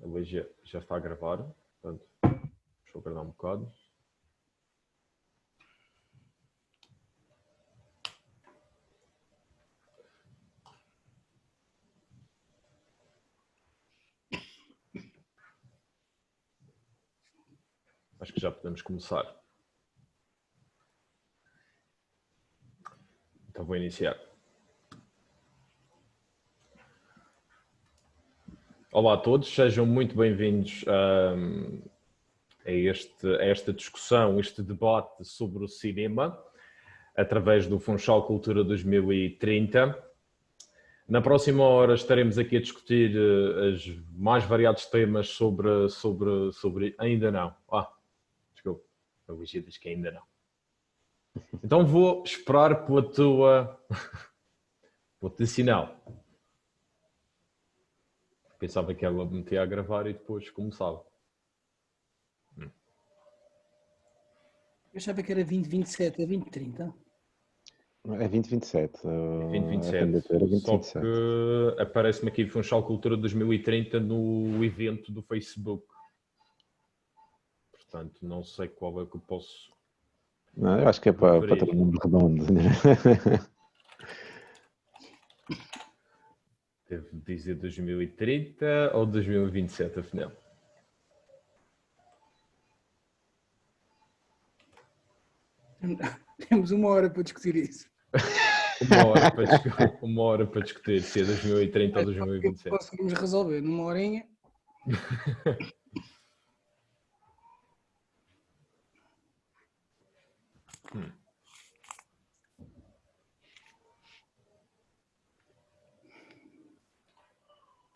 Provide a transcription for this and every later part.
Hoje já está a gravar, portanto, deixa eu aguardar um bocado. Acho que já podemos começar. Então vou iniciar. Olá a todos, sejam muito bem-vindos a esta discussão, este debate sobre o cinema, através do Funchal Cultura 2030. Na próxima hora estaremos aqui a discutir os mais variados temas sobre ainda não. Desculpa, a Luísa diz que ainda não. Então vou esperar pelo teu sinal. Pensava que ela metia a gravar e depois começava. Eu achava que era 2027, é 2030. É 2027. 2027. Só que aparece-me aqui Funchal Cultura 2030 no evento do Facebook. Portanto, não sei qual é que eu posso... Não, eu acho que é para ter um número redondo. Né? Devo dizer 2030 ou 2027, afinal? Temos uma hora para discutir isso. Uma hora para discutir se é 2030 ou 2027. Conseguimos resolver numa horinha.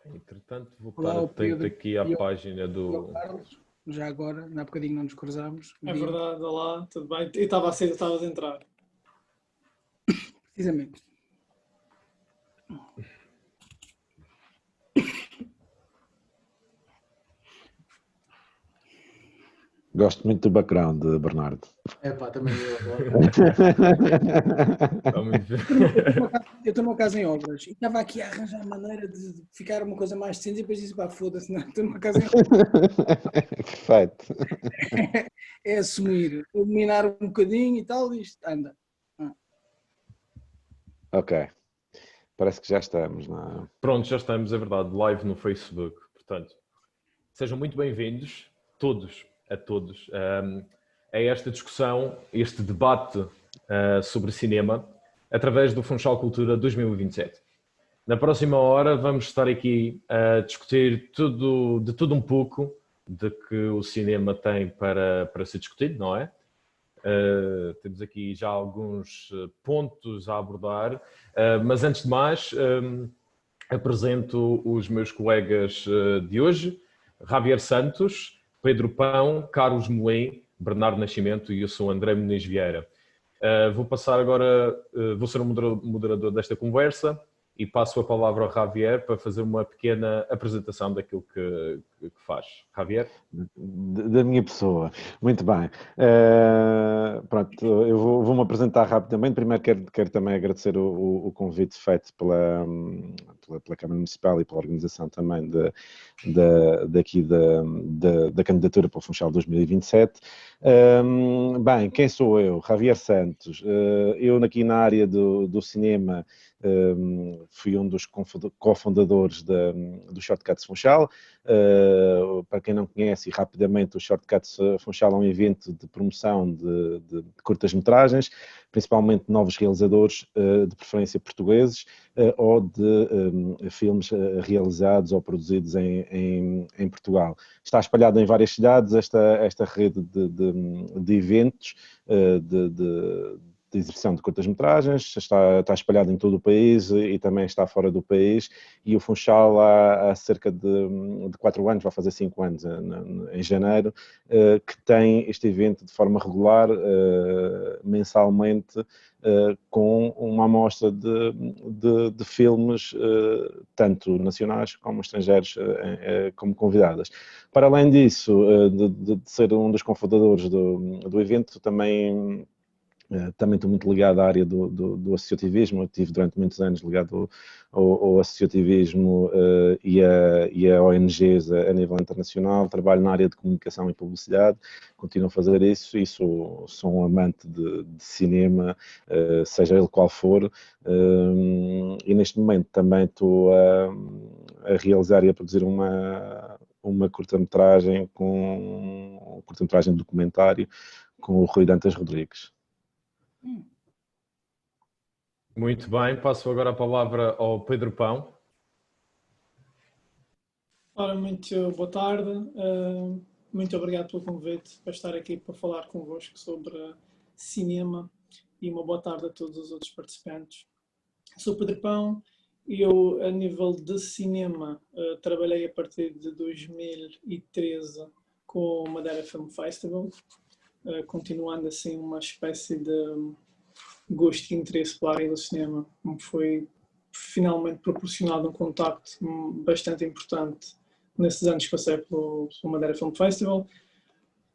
Entretanto, vou estar atento aqui à página do... Carlos, já agora, há bocadinho não nos cruzámos. É verdade, olá, tudo bem? Eu estava a sair, estavas a entrar. Precisamente. Gosto muito do background, Bernardo. É pá, também eu agora. Eu estou numa casa em obras e estava aqui a arranjar a maneira de ficar uma coisa mais decente e depois disse, pá, foda-se, não, estou numa casa em obras. Perfeito. É assumir, eliminar um bocadinho e tal, e isto anda. Ok. Parece que já estamos. Não? Pronto, já estamos, é verdade, live no Facebook. Portanto, sejam muito bem-vindos, a todos, a esta discussão, este debate sobre cinema, através do Funchal Cultura 2027. Na próxima hora vamos estar aqui a discutir de tudo um pouco de que o cinema tem para ser discutido, não é? Temos aqui já alguns pontos a abordar, mas antes de mais apresento os meus colegas de hoje, Javier Santos, Pedro Pão, Carlos Molim, Bernardo Nascimento e eu sou André Muniz Vieira. Vou passar agora, vou ser o moderador desta conversa e passo a palavra ao Javier para fazer uma pequena apresentação daquilo que faz. Javier? Da minha pessoa. Muito bem. Pronto, eu vou-me apresentar rapidamente. Primeiro quero também agradecer o convite feito pela Câmara Municipal e pela organização também daqui da candidatura para o Funchal 2027. Bem, quem sou eu? Javier Santos. Eu aqui na área do cinema fui um dos cofundadores do Shortcuts Funchal. Para quem não conhece, e rapidamente, o Shortcuts Funchal é um evento de promoção de curtas-metragens, principalmente novos realizadores, de preferência portugueses, ou de filmes realizados ou produzidos em Portugal. Está espalhado em várias cidades esta rede de eventos, de exibição de curtas-metragens, está espalhado em todo o país e também está fora do país, e o Funchal há cerca de 4 anos, vai fazer 5 anos em janeiro, que tem este evento de forma regular, mensalmente, com uma amostra de filmes, tanto nacionais como estrangeiros, como convidadas. Para além disso, de ser um dos cofundadores do evento, também Também estou muito ligado à área do associativismo. Eu estive durante muitos anos ligado ao associativismo e a ONGs a nível internacional. Trabalho na área de comunicação e publicidade, continuo a fazer isso e sou um amante de cinema, seja ele qual for. E neste momento também estou a realizar e a produzir uma curta-metragem curta-metragem documentário com o Rui Dantas Rodrigues. Muito bem, passo agora a palavra ao Pedro Pão. Ora, muito boa tarde. Muito obrigado pelo convite para estar aqui para falar convosco sobre cinema e uma boa tarde a todos os outros participantes. Sou Pedro Pão e eu, a nível de cinema, trabalhei a partir de 2013 com o Madeira Film Festival, continuando assim uma espécie de gosto e interesse pela área do cinema. Me foi finalmente proporcionado um contacto bastante importante nesses anos que passei pelo Madeira Film Festival.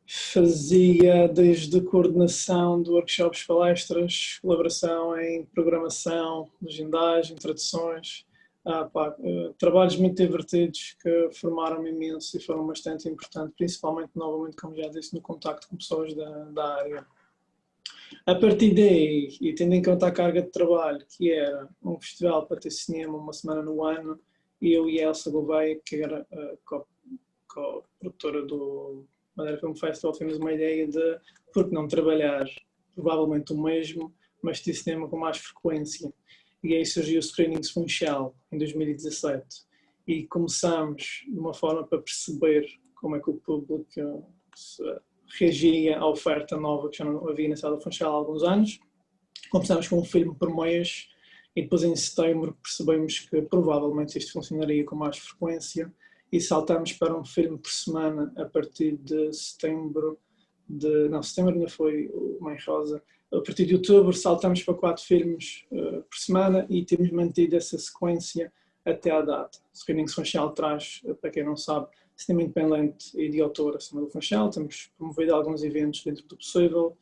Fazia desde coordenação de workshops, palestras, colaboração em programação, legendagem, traduções, trabalhos muito divertidos que formaram-me imenso e foram bastante importantes, principalmente, novamente, como já disse, no contacto com pessoas da área. A partir daí, e tendo em conta a carga de trabalho, que era um festival para ter cinema uma semana no ano, eu e a Elsa Gouveia, que era a co-produtora do Madeira Film Festival, temos uma ideia de por que não trabalhar provavelmente o mesmo, mas ter cinema com mais frequência. E aí surgiu o Screenings Funchal, em 2017. E começamos de uma forma para perceber como é que o público reagia à oferta nova que já não havia na Sala Funchal há alguns anos. Começámos com um filme por mês e depois em setembro percebemos que provavelmente isto funcionaria com mais frequência e saltámos para um filme por semana a partir de setembro, setembro ainda foi o Mãe Rosa, a partir de outubro saltamos para 4 filmes por semana e temos mantido essa sequência até à data. O Screenings Funchal traz, para quem não sabe, cinema independente e de autor acima do Funchal. Temos promovido alguns eventos dentro do possível,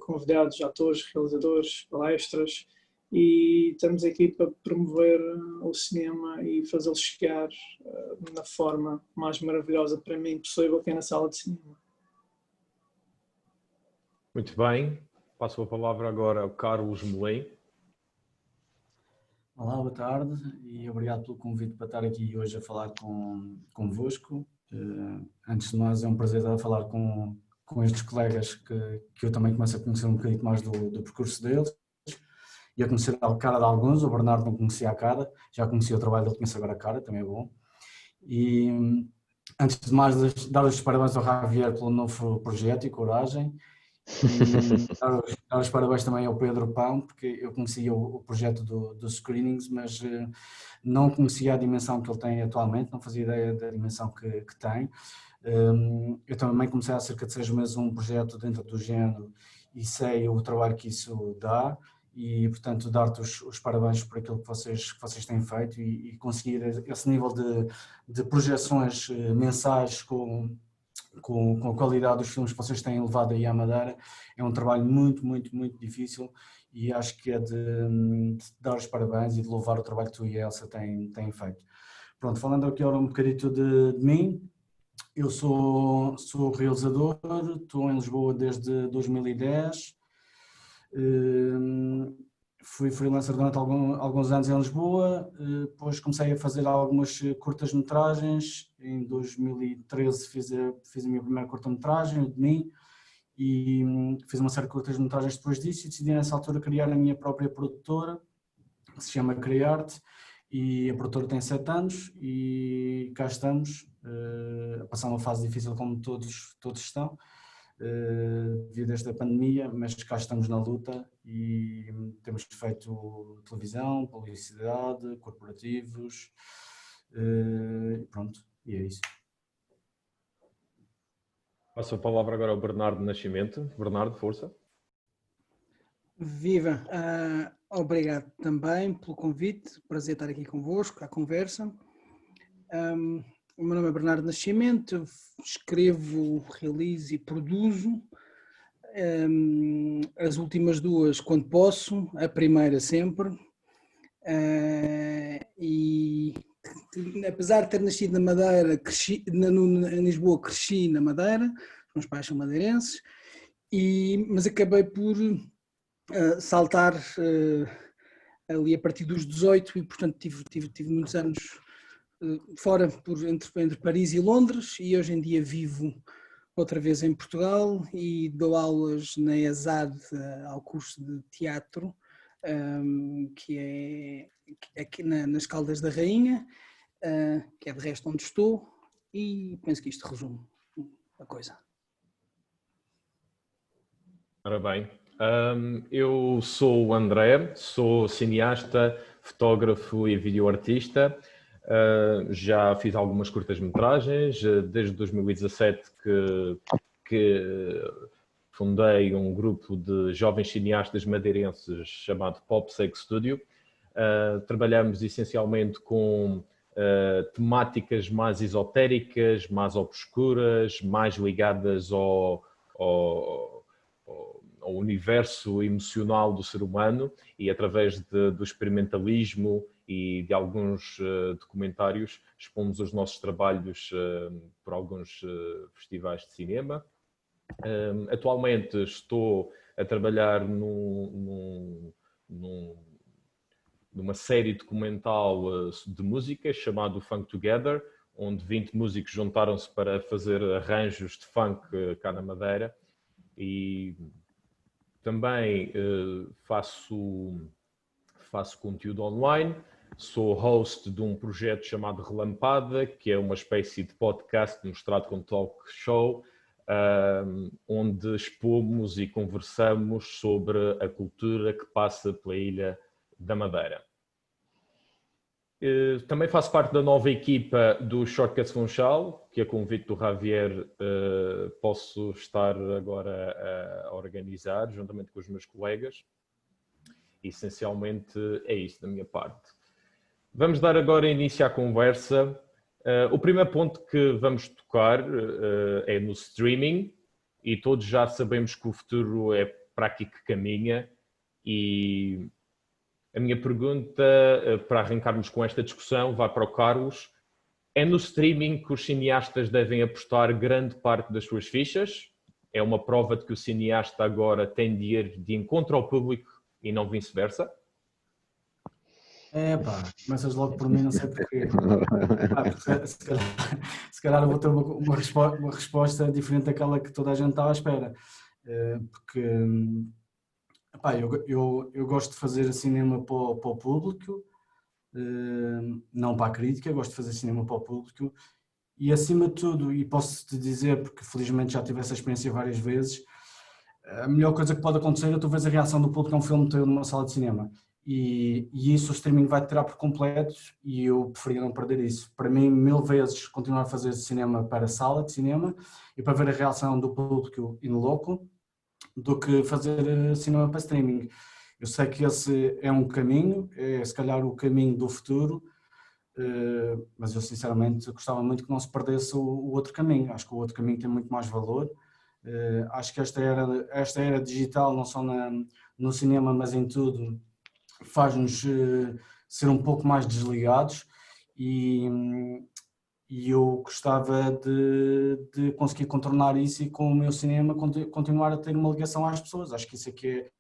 convidados, atores, realizadores, palestras, e estamos aqui para promover o cinema e fazê-lo chegar na forma mais maravilhosa para mim possível, que é na sala de cinema. Muito bem, passo a palavra agora ao Carlos Molim. Olá, boa tarde e obrigado pelo convite para estar aqui hoje a falar convosco. Antes de mais, é um prazer estar a falar com estes colegas que eu também começo a conhecer um bocadinho mais do percurso deles e a conhecer a cara de alguns. O Bernardo não conhecia a cara, já conhecia o trabalho dele, conheço agora a cara, também é bom. E antes de mais, dar os parabéns ao Javier pelo novo projeto e coragem. E dar os parabéns também ao Pedro Pão, porque eu conhecia o projeto dos screenings, mas não conhecia a dimensão que ele tem atualmente, não fazia ideia da dimensão que tem. Eu também comecei há cerca de 6 meses um projeto dentro do género e sei o trabalho que isso dá e, portanto, dar-te os parabéns por aquilo que vocês têm feito e conseguir esse nível de projeções mensais com a qualidade dos filmes que vocês têm levado aí à Madeira. É um trabalho muito, muito, muito difícil e acho que é de dar os parabéns e de louvar o trabalho que tu e a Elsa têm feito. Pronto, falando aqui agora um bocadito de mim, eu sou realizador, estou em Lisboa desde 2010, fui freelancer durante alguns anos em Lisboa, depois comecei a fazer algumas curtas-metragens, em 2013 fiz a minha primeira curta-metragem, o de mim, e fiz uma série de curtas-metragens depois disso e decidi nessa altura criar a minha própria produtora, que se chama Criarte, e a produtora tem 7 anos e cá estamos, a passar uma fase difícil como todos estão, devido a esta pandemia, mas cá estamos na luta e temos feito televisão, publicidade, corporativos, pronto, e é isso. Passo a palavra agora ao Bernardo Nascimento. Bernardo, força. Viva! Obrigado também pelo convite, prazer estar aqui convosco, à conversa. O meu nome é Bernardo Nascimento, escrevo, realizo e produzo as últimas duas quando posso, a primeira sempre. E apesar de ter nascido na Madeira, em Lisboa, cresci na Madeira, os meus pais são madeirenses, mas acabei por saltar ali a partir dos 18 e, portanto, tive muitos anos fora, entre Paris e Londres, e hoje em dia vivo outra vez em Portugal e dou aulas na ESAD ao curso de teatro, que é aqui nas Caldas da Rainha, que é de resto onde estou, e penso que isto resume a coisa. Ora bem, eu sou o André, sou cineasta, fotógrafo e videoartista. Já fiz algumas curtas-metragens, desde 2017 que fundei um grupo de jovens cineastas madeirenses chamado Pop Sex Studio. Trabalhamos essencialmente com temáticas mais esotéricas, mais obscuras, mais ligadas ao universo emocional do ser humano, e através do experimentalismo e de alguns documentários expomos os nossos trabalhos por alguns festivais de cinema. Atualmente estou a trabalhar numa série documental de música chamado Funk Together, onde 20 músicos juntaram-se para fazer arranjos de funk cá na Madeira. E também faço conteúdo online, sou host de um projeto chamado Relampada, que é uma espécie de podcast mostrado como talk show, onde expomos e conversamos sobre a cultura que passa pela Ilha da Madeira. Também faço parte da nova equipa do Shortcuts Funchal, que a convite do Javier posso estar agora a organizar, juntamente com os meus colegas. Essencialmente é isto da minha parte. Vamos dar agora início à conversa. O primeiro ponto que vamos tocar é no streaming, e todos já sabemos que o futuro é para aqui que caminha, e a minha pergunta, para arrancarmos com esta discussão, vai para o Carlos. É no streaming que os cineastas devem apostar grande parte das suas fichas? É uma prova de que o cineasta agora tem de ir de encontro ao público e não vice-versa? Começas logo por mim, não sei porquê. Se calhar eu vou ter uma resposta diferente daquela que toda a gente estava à espera. Porque eu gosto de fazer cinema para o público, não para a crítica. Gosto de fazer cinema para o público e, acima de tudo, e posso-te dizer, porque felizmente já tive essa experiência várias vezes, a melhor coisa que pode acontecer é tu veres a reação do público a um filme teu numa sala de cinema, e isso o streaming vai tirar por completo, e eu preferia não perder isso. Para mim, 1000 vezes continuar a fazer cinema para a sala de cinema e para ver a reação do público in loco, do que fazer cinema para streaming. Eu sei que esse é um caminho, é se calhar o caminho do futuro, mas eu sinceramente gostava muito que não se perdesse o outro caminho. Acho que o outro caminho tem muito mais valor. Acho que esta era digital, não só no cinema, mas em tudo, faz-nos ser um pouco mais desligados, e eu gostava de conseguir contornar isso e, com o meu cinema, continuar a ter uma ligação às pessoas. Acho que isso é que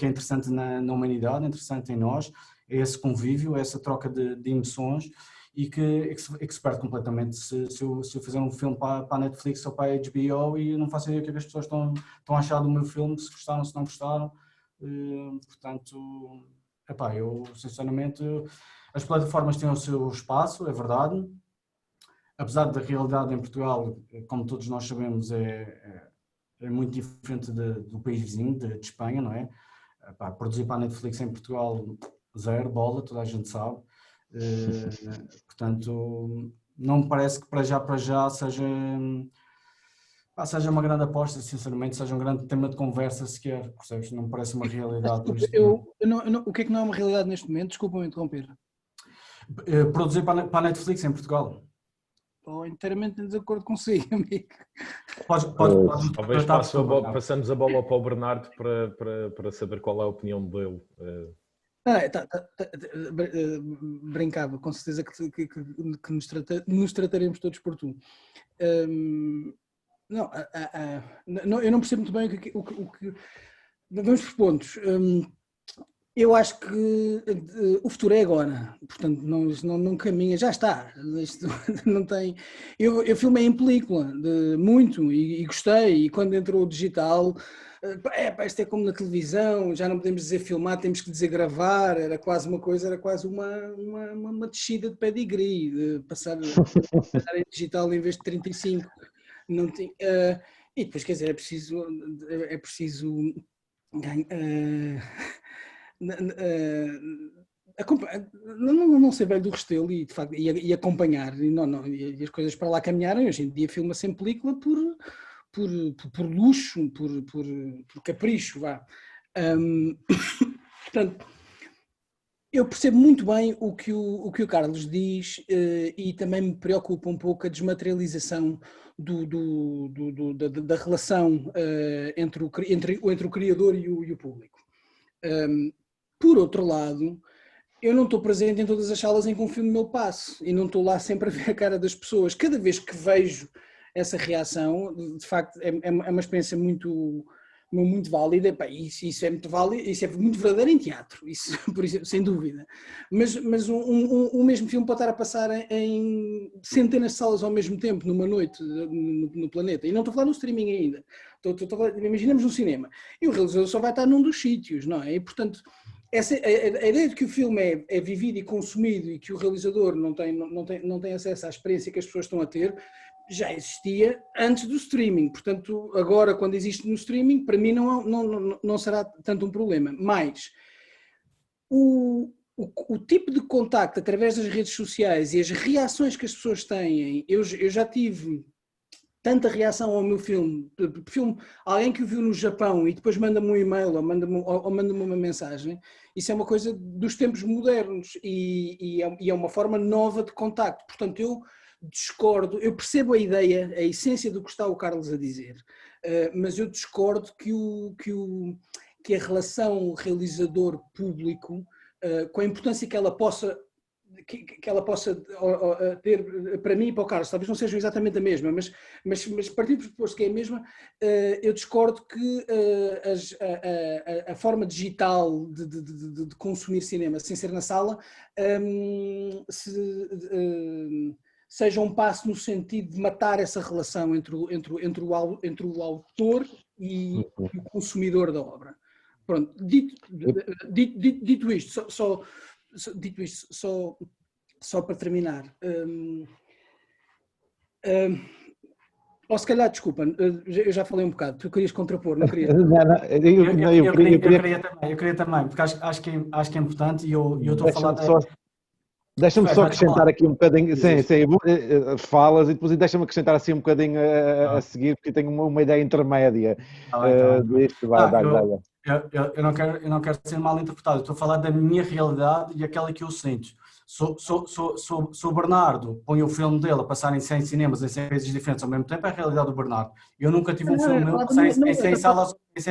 é interessante na humanidade, é interessante em nós, é esse convívio, é essa troca de emoções, e que se perde completamente se eu fizer um filme para a Netflix ou para a HBO e não faço ideia o que as pessoas estão a achar do meu filme, se gostaram, se não gostaram. Portanto, eu sinceramente, as plataformas têm o seu espaço, é verdade, apesar da realidade em Portugal, como todos nós sabemos, é muito diferente do país vizinho, de Espanha, não é? Produzir para a Netflix em Portugal, zero bola, toda a gente sabe. Portanto, não me parece que para já seja uma grande aposta, sinceramente, seja um grande tema de conversa sequer, percebes? Não me parece uma realidade. O que é que não é uma realidade neste momento? Desculpa-me interromper. Produzir para a Netflix em Portugal. Estou inteiramente em desacordo consigo, amigo. Talvez passamos a bola para o Bernardo para saber qual é a opinião dele. Brincava, com certeza que nos trataremos todos por tu. Não, eu não percebo muito bem o que. Vamos por pontos. Eu acho que o futuro é agora, portanto não caminha, já está, isto não tem... Eu filmei em película, muito, e gostei, e quando entrou o digital, isto é como na televisão, já não podemos dizer filmar, temos que dizer gravar, era quase uma coisa, era quase uma descida de pedigree, de passar em digital em vez de 35, não tem, e depois quer dizer, é preciso não ser velho do Restelo e, de facto, e acompanhar e as coisas para lá caminharem. Hoje em dia filma-se em película por luxo, por capricho, vá. Portanto, eu percebo muito bem o que o Carlos diz, e também me preocupa um pouco a desmaterialização da relação entre o criador e o público. Por outro lado, eu não estou presente em todas as salas em que um filme meu passe e não estou lá sempre a ver a cara das pessoas. Cada vez que vejo essa reação, de facto, é uma experiência muito válida. Isso é muito válido, isso é muito verdadeiro em teatro, isso, por isso, sem dúvida. Mas um mesmo filme pode estar a passar em centenas de salas ao mesmo tempo, numa noite, no planeta. E não estou a falar no streaming ainda. Imaginemos um cinema. E o realizador só vai estar num dos sítios, não é? E, portanto, a ideia de que o filme é vivido e consumido e que o realizador não tem acesso à experiência que as pessoas estão a ter, já existia antes do streaming. Portanto, agora, quando existe no streaming, para mim não será tanto um problema. Mas o tipo de contacto através das redes sociais e as reações que as pessoas têm, eu já tive tanta reação ao meu filme, alguém que o viu no Japão e depois manda-me um e-mail ou manda-me uma mensagem, isso é uma coisa dos tempos modernos e é uma forma nova de contacto. Portanto, eu discordo, eu percebo a ideia, a essência do que está o Carlos a dizer, mas eu discordo que a relação realizador-público, com a importância que ela possa ter para mim e para o Carlos, talvez não seja exatamente a mesma, mas partindo do pressuposto que é a mesma, eu discordo que a forma digital de consumir cinema sem ser na sala seja um passo no sentido de matar essa relação entre o autor e o consumidor da obra. Pronto, dito isto, só para terminar, ou se calhar, desculpa, eu já falei um bocado, tu querias contrapor, não querias? Eu queria também, porque acho que é importante e eu estou a falar... Deixa-me só acrescentar aqui um bocadinho, falas e depois deixa-me acrescentar assim um bocadinho a seguir, porque tenho uma ideia intermédia disto. Eu não quero ser mal interpretado, eu estou a falar da minha realidade e aquela que eu sinto. Se o Bernardo põe o filme dele a passar em 100 cinemas em 100 países diferentes ao mesmo tempo, é a realidade do Bernardo. Eu nunca tive um filme meu a passar em 100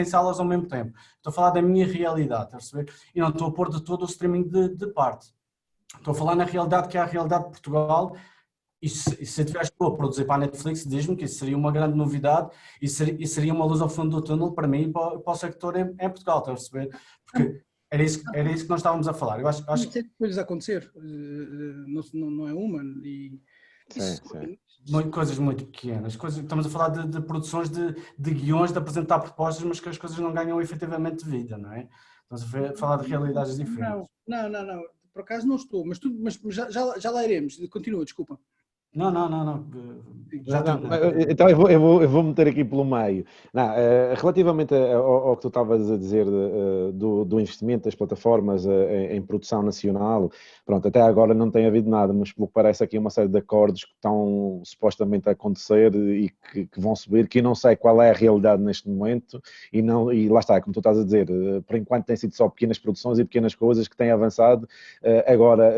salas ao mesmo tempo. Estou a falar da minha realidade, está a perceber? E não estou a pôr de todo o streaming de parte. Estou a falar na realidade que é a realidade de Portugal. E se tivesse tu a produzir para a Netflix, diz-me que isso seria uma grande novidade e seria uma luz ao fundo do túnel para mim e para o sector em Portugal, está a perceber? Porque era isso que nós estávamos a falar. Eu acho que coisas a acontecer, não é uma. Coisas muito pequenas. Estamos a falar de produções de guiões, de apresentar propostas, mas que as coisas não ganham efetivamente de vida, não é? Estamos a falar de realidades diferentes. Não. Por acaso não estou, mas já lá iremos. Continua, desculpa. Não. Então eu vou meter aqui pelo meio. Relativamente ao que tu estavas a dizer do investimento das plataformas em produção nacional, pronto, até agora não tem havido nada, mas pelo que parece aqui uma série de acordos que estão supostamente a acontecer e que vão subir, que eu não sei qual é a realidade neste momento e lá está, como tu estás a dizer, por enquanto tem sido só pequenas produções e pequenas coisas que têm avançado. Agora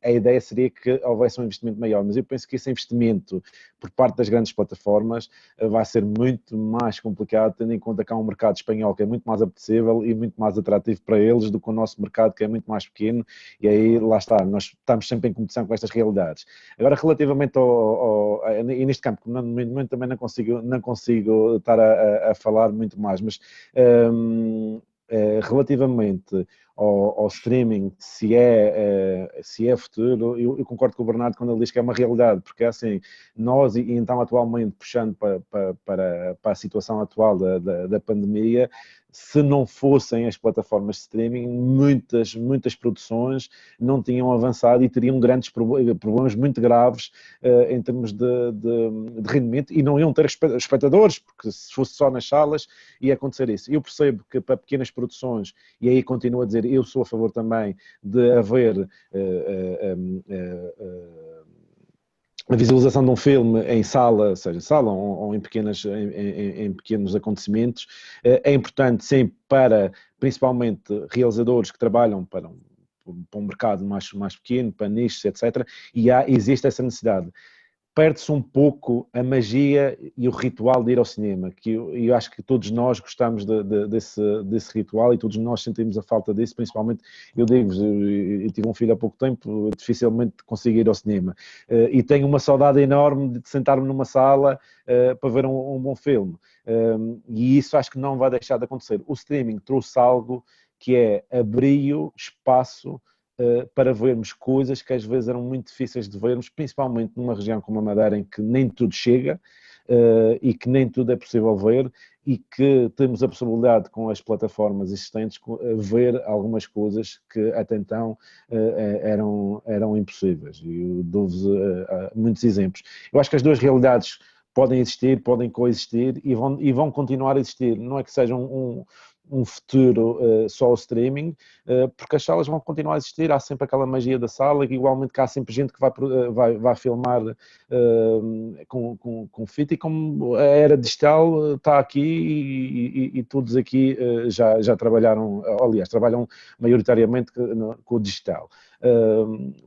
a ideia seria que houvesse um investimento maior, mas eu penso que esse investimento por parte das grandes plataformas vai ser muito mais complicado, tendo em conta que há um mercado espanhol que é muito mais apetecível e muito mais atrativo para eles do que o nosso mercado, que é muito mais pequeno, e aí lá está, nós estamos sempre em competição com estas realidades. Agora, relativamente e neste campo, no momento também não consigo estar a falar muito mais, mas relativamente ao streaming, se é futuro, eu concordo com o Bernardo quando ele diz que é uma realidade, porque é assim, nós, e então atualmente puxando para a situação atual da pandemia, se não fossem as plataformas de streaming, muitas produções não tinham avançado e teriam grandes problemas muito graves em termos de rendimento, e não iam ter espectadores, porque se fosse só nas salas ia acontecer isso. Eu percebo que para pequenas produções, e aí continuo a dizer, eu sou a favor também de haver a visualização de um filme em sala, seja em sala ou em pequenos acontecimentos, é importante sempre para, principalmente, realizadores que trabalham para um mercado mais pequeno, para nichos, etc. E existe essa necessidade. Perde-se um pouco a magia e o ritual de ir ao cinema, que eu acho que todos nós gostamos desse ritual e todos nós sentimos a falta disso, principalmente, eu digo-vos, eu tive um filho há pouco tempo, dificilmente consigo ir ao cinema, e tenho uma saudade enorme de sentar-me numa sala para ver um bom filme, e isso acho que não vai deixar de acontecer. O streaming trouxe algo que é abrir espaço para vermos coisas que às vezes eram muito difíceis de vermos, principalmente numa região como a Madeira, em que nem tudo chega e que nem tudo é possível ver, e que temos a possibilidade, com as plataformas existentes, ver algumas coisas que até então eram impossíveis. E eu dou-vos muitos exemplos. Eu acho que as duas realidades podem existir, podem coexistir e vão continuar a existir. Não é que sejam um futuro só o streaming, porque as salas vão continuar a existir, há sempre aquela magia da sala, igualmente que há sempre gente que vai filmar com fita, e como a era digital está aqui e todos aqui já trabalharam, aliás, trabalham maioritariamente com o digital.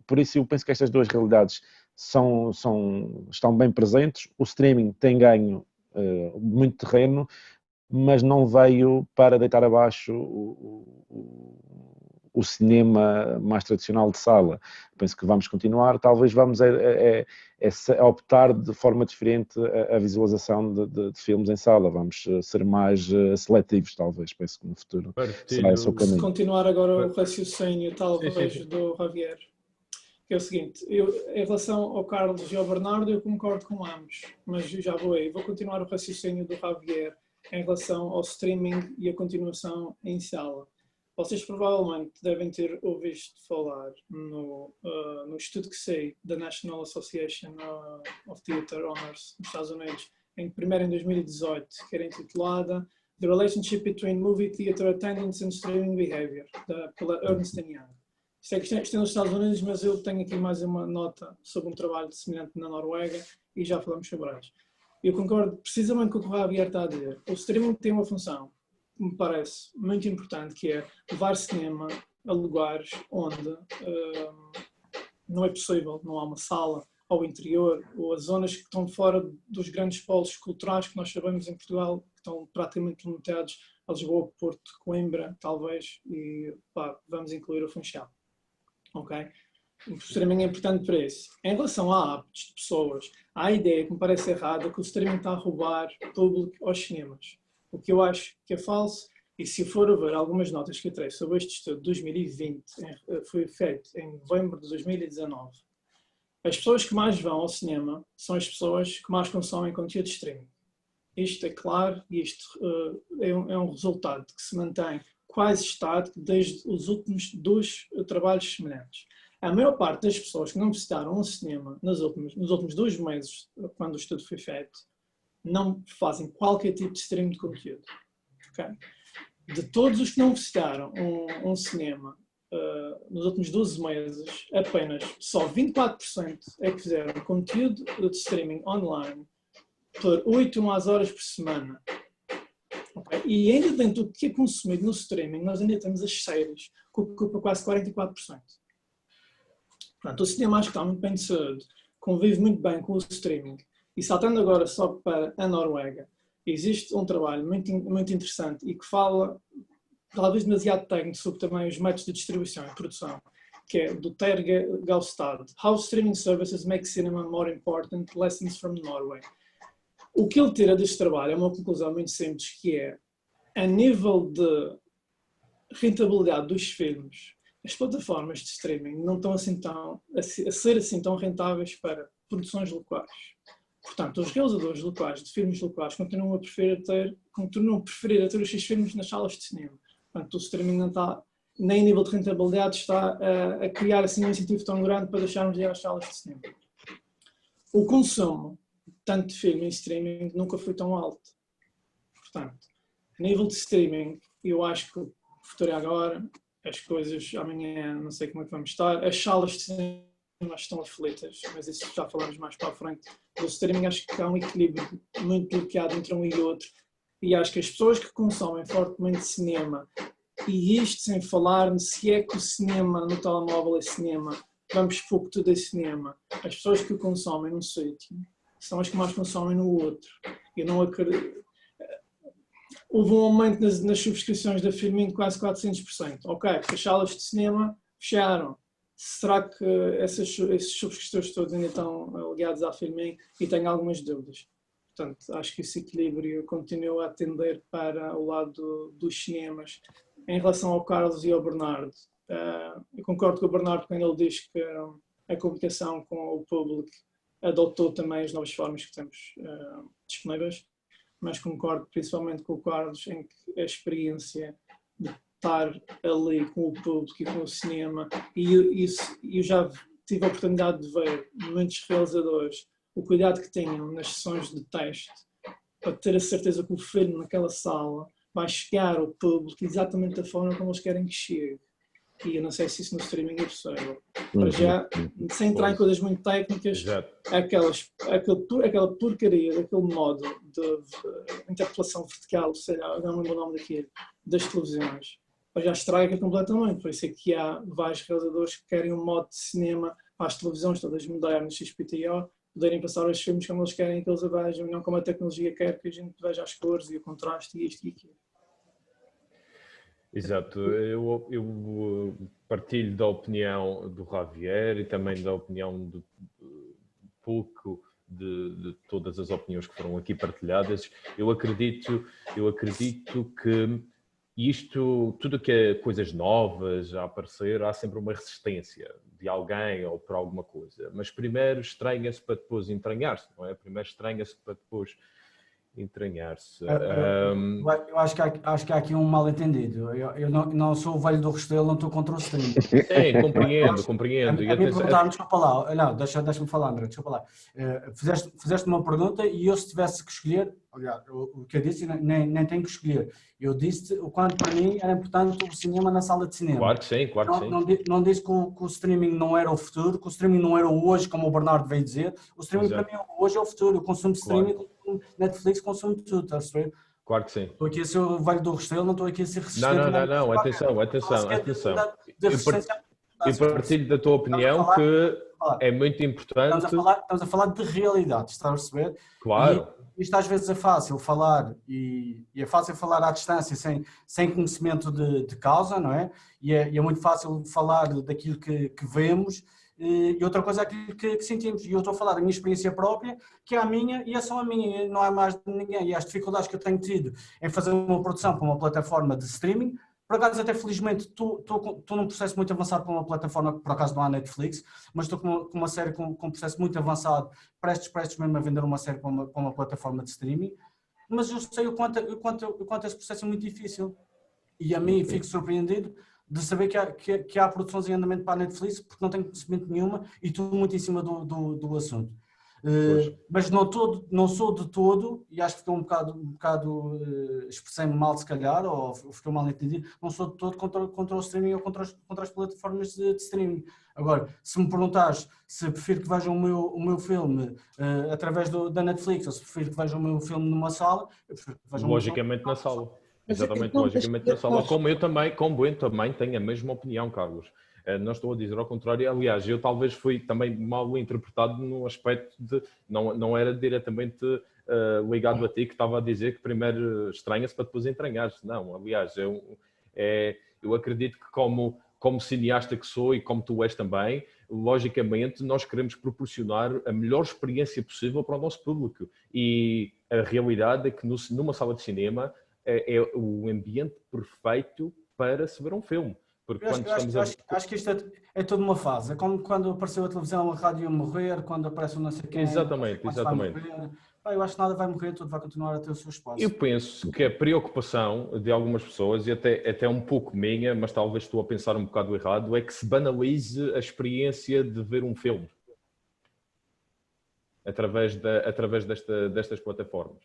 Por isso eu penso que estas duas realidades estão bem presentes. O streaming tem ganho muito terreno, mas não veio para deitar abaixo o cinema mais tradicional de sala. Penso que vamos continuar, talvez vamos a optar de forma diferente a visualização de filmes em sala, vamos ser mais seletivos, talvez, penso que no futuro será esse o caminho. Se continuar agora o raciocínio, talvez, do Javier, que é o seguinte, em relação ao Carlos e ao Bernardo, eu concordo com ambos, mas já vou continuar o raciocínio do Javier em relação ao streaming e a continuação em sala. Vocês provavelmente devem ter ouvido falar no estudo que sei da National Association of Theatre Owners nos Estados Unidos, primeiro em 2018, que era intitulada The Relationship Between Movie Theatre Attendance and Streaming Behavior, pela Ernst & Young. Isto é nos Estados Unidos, mas eu tenho aqui mais uma nota sobre um trabalho semelhante na Noruega e já falamos sobre eles. Eu concordo precisamente com o que o Javier está a dizer. O streaming tem uma função, que me parece muito importante, que é levar cinema a lugares onde não é possível, não há uma sala ao interior, ou as zonas que estão fora dos grandes polos culturais que nós sabemos em Portugal, que estão praticamente limitados a Lisboa, Porto, Coimbra, talvez, e vamos incluir o Funchal. Ok? O streaming é importante para isso. Em relação a hábitos de pessoas, há a ideia que me parece errada que o streaming está a roubar público aos cinemas. O que eu acho que é falso, e se for a ver algumas notas que eu tirei sobre este estudo de 2020, foi feito em novembro de 2019, as pessoas que mais vão ao cinema são as pessoas que mais consomem conteúdo de streaming. Isto é claro e isto é um resultado que se mantém quase estático desde os últimos 2 trabalhos semelhantes. A maior parte das pessoas que não visitaram um cinema nos últimos 2 meses, quando o estudo foi feito, não fazem qualquer tipo de streaming de conteúdo. Okay? De todos os que não visitaram um cinema nos últimos 12 meses, apenas só 24% é que fizeram conteúdo de streaming online por 8 horas por semana. Okay? E ainda dentro do que é consumido no streaming, nós ainda temos as séries, que ocupa quase 44%. Portanto, o cinema acho que está muito bem de saúde. convive muito bem com o streaming. E saltando agora só para a Noruega, existe um trabalho muito interessante e que fala, talvez demasiado técnico, sobre também os métodos de distribuição e produção, que é do Terje Gaustad, How Streaming Services Make Cinema More Important, Lessons from Norway. O que ele tira deste trabalho é uma conclusão muito simples, que é, a nível de rentabilidade dos filmes, as plataformas de streaming não estão assim a ser assim tão rentáveis para produções locais. Portanto, os realizadores locais, de filmes locais, continuam a preferir a ter os seus filmes nas salas de cinema. Portanto, o streaming não está, nem a nível de rentabilidade, está a criar assim um incentivo tão grande para deixarmos de ir às salas de cinema. O consumo, tanto de filme em streaming, nunca foi tão alto. Portanto, a nível de streaming, eu acho que o futuro é agora, as coisas amanhã, não sei como é que vamos estar, as salas de cinema estão aflitas, mas isso já falamos mais para a frente. O streaming, acho que há um equilíbrio muito bloqueado entre um e outro, e acho que as pessoas que consomem fortemente cinema, e isto sem falar se é que o cinema no telemóvel é cinema, vamos pouco tudo é cinema, as pessoas que o consomem num sítio são as que mais consomem no outro. Eu não acredito. Houve um aumento nas subscrições da Filmin de quase 400%. Ok, porque as salas de cinema fecharam. Será que esses subscritores todos ainda estão ligados à Filmin? E tenho algumas dúvidas. Portanto, acho que esse equilíbrio continua a tender para o lado dos cinemas. Em relação ao Carlos e ao Bernardo, eu concordo com o Bernardo quando ele diz que a comunicação com o público adotou também as novas formas que temos disponíveis, mas concordo principalmente com o Carlos em que a experiência de estar ali com o público e com o cinema, e eu já tive a oportunidade de ver muitos realizadores o cuidado que tinham nas sessões de teste para ter a certeza que o filme naquela sala vai chegar ao público exatamente da forma como eles querem que chegue. E eu não sei se isso no streaming é possível. Para já, sem entrar em coisas muito técnicas, aquela porcaria daquele modo de interpolação vertical, sei lá, não lembro o nome daquilo, das televisões, para já estraga completamente. Por isso é que há vários realizadores que querem um modo de cinema para as televisões todas modernas, XPTO, poderem passar os filmes como eles querem que eles a vejam, não como a tecnologia quer que a gente veja as cores e o contraste e isto e aquilo. Exato, eu partilho da opinião do Javier e também da opinião de pouco de todas as opiniões que foram aqui partilhadas. Eu acredito que isto, tudo que é coisas novas a aparecer, há sempre uma resistência de alguém ou por alguma coisa. Mas primeiro estranha-se para depois entranhar-se, não é? Primeiro estranha-se para depois entranhar-se. Eu acho que há aqui um mal-entendido. Eu não sou o velho do Restelo, não estou contra o streaming. Sim, compreendo. A mim perguntaram, desculpa lá, não, deixa-me falar, André, desculpa lá. Fizeste uma pergunta e eu, se tivesse que escolher, olha, o que eu disse, nem tenho que escolher. Eu disse o quanto para mim era importante o cinema na sala de cinema. Claro que sim. Não disse que o streaming não era o futuro, que o streaming não era o hoje, como o Bernardo veio dizer. O streaming para mim hoje é o futuro. O consumo de streaming, Netflix consome tudo, estás a ver? Claro que sim. Estou aqui a ser o velho do Restelo, não estou aqui a ser resistente. Não, atenção. Eu partilho da tua opinião que é muito importante. Estamos a falar de realidade, estás a perceber? Claro. E isto às vezes é fácil falar e é fácil falar à distância sem conhecimento de causa, não é? E é muito fácil falar daquilo que vemos e outra coisa é aquilo que sentimos. E eu estou a falar da minha experiência própria, que é a minha e é só a minha, não é mais de ninguém. E as dificuldades que eu tenho tido em fazer uma produção para uma plataforma de streaming, por acaso até felizmente estou num processo muito avançado para uma plataforma que por acaso não há Netflix, mas estou com uma série com um processo muito avançado, prestes mesmo a vender uma série para uma plataforma de streaming, mas eu sei o quanto esse processo é muito difícil. E a mim fico surpreendido de saber que há produções em andamento para a Netflix, porque não tenho conhecimento nenhuma e estou muito em cima do assunto. Mas não sou de todo, e acho que estou um bocado expressei-me mal se calhar, ou fiquei mal entendido, não sou de todo contra o streaming ou contra as plataformas de streaming. Agora, se me perguntares se prefiro que vejam o meu filme através da Netflix, ou se prefiro que vejam o meu filme numa sala, eu prefiro que vejam logicamente na sala. Exatamente, logicamente na sala. Como eu também tenho a mesma opinião, Carlos. Não estou a dizer ao contrário. Aliás, eu talvez fui também mal interpretado no aspecto de não era diretamente ligado a ti, que estava a dizer que primeiro estranha-se para depois entranhar-se. Não, aliás, eu acredito que como cineasta que sou e como tu és também, logicamente nós queremos proporcionar a melhor experiência possível para o nosso público. E a realidade é que numa sala de cinema é o ambiente perfeito para se ver um filme. Porque acho que isto é toda uma fase. É como quando apareceu a televisão, a rádio ia morrer, quando aparece o não sei quem. Exatamente. Eu acho que nada vai morrer, tudo vai continuar a ter o seu espaço. Eu penso que a preocupação de algumas pessoas, e até um pouco minha, mas talvez estou a pensar um bocado errado, é que se banalize a experiência de ver um filme através destas plataformas.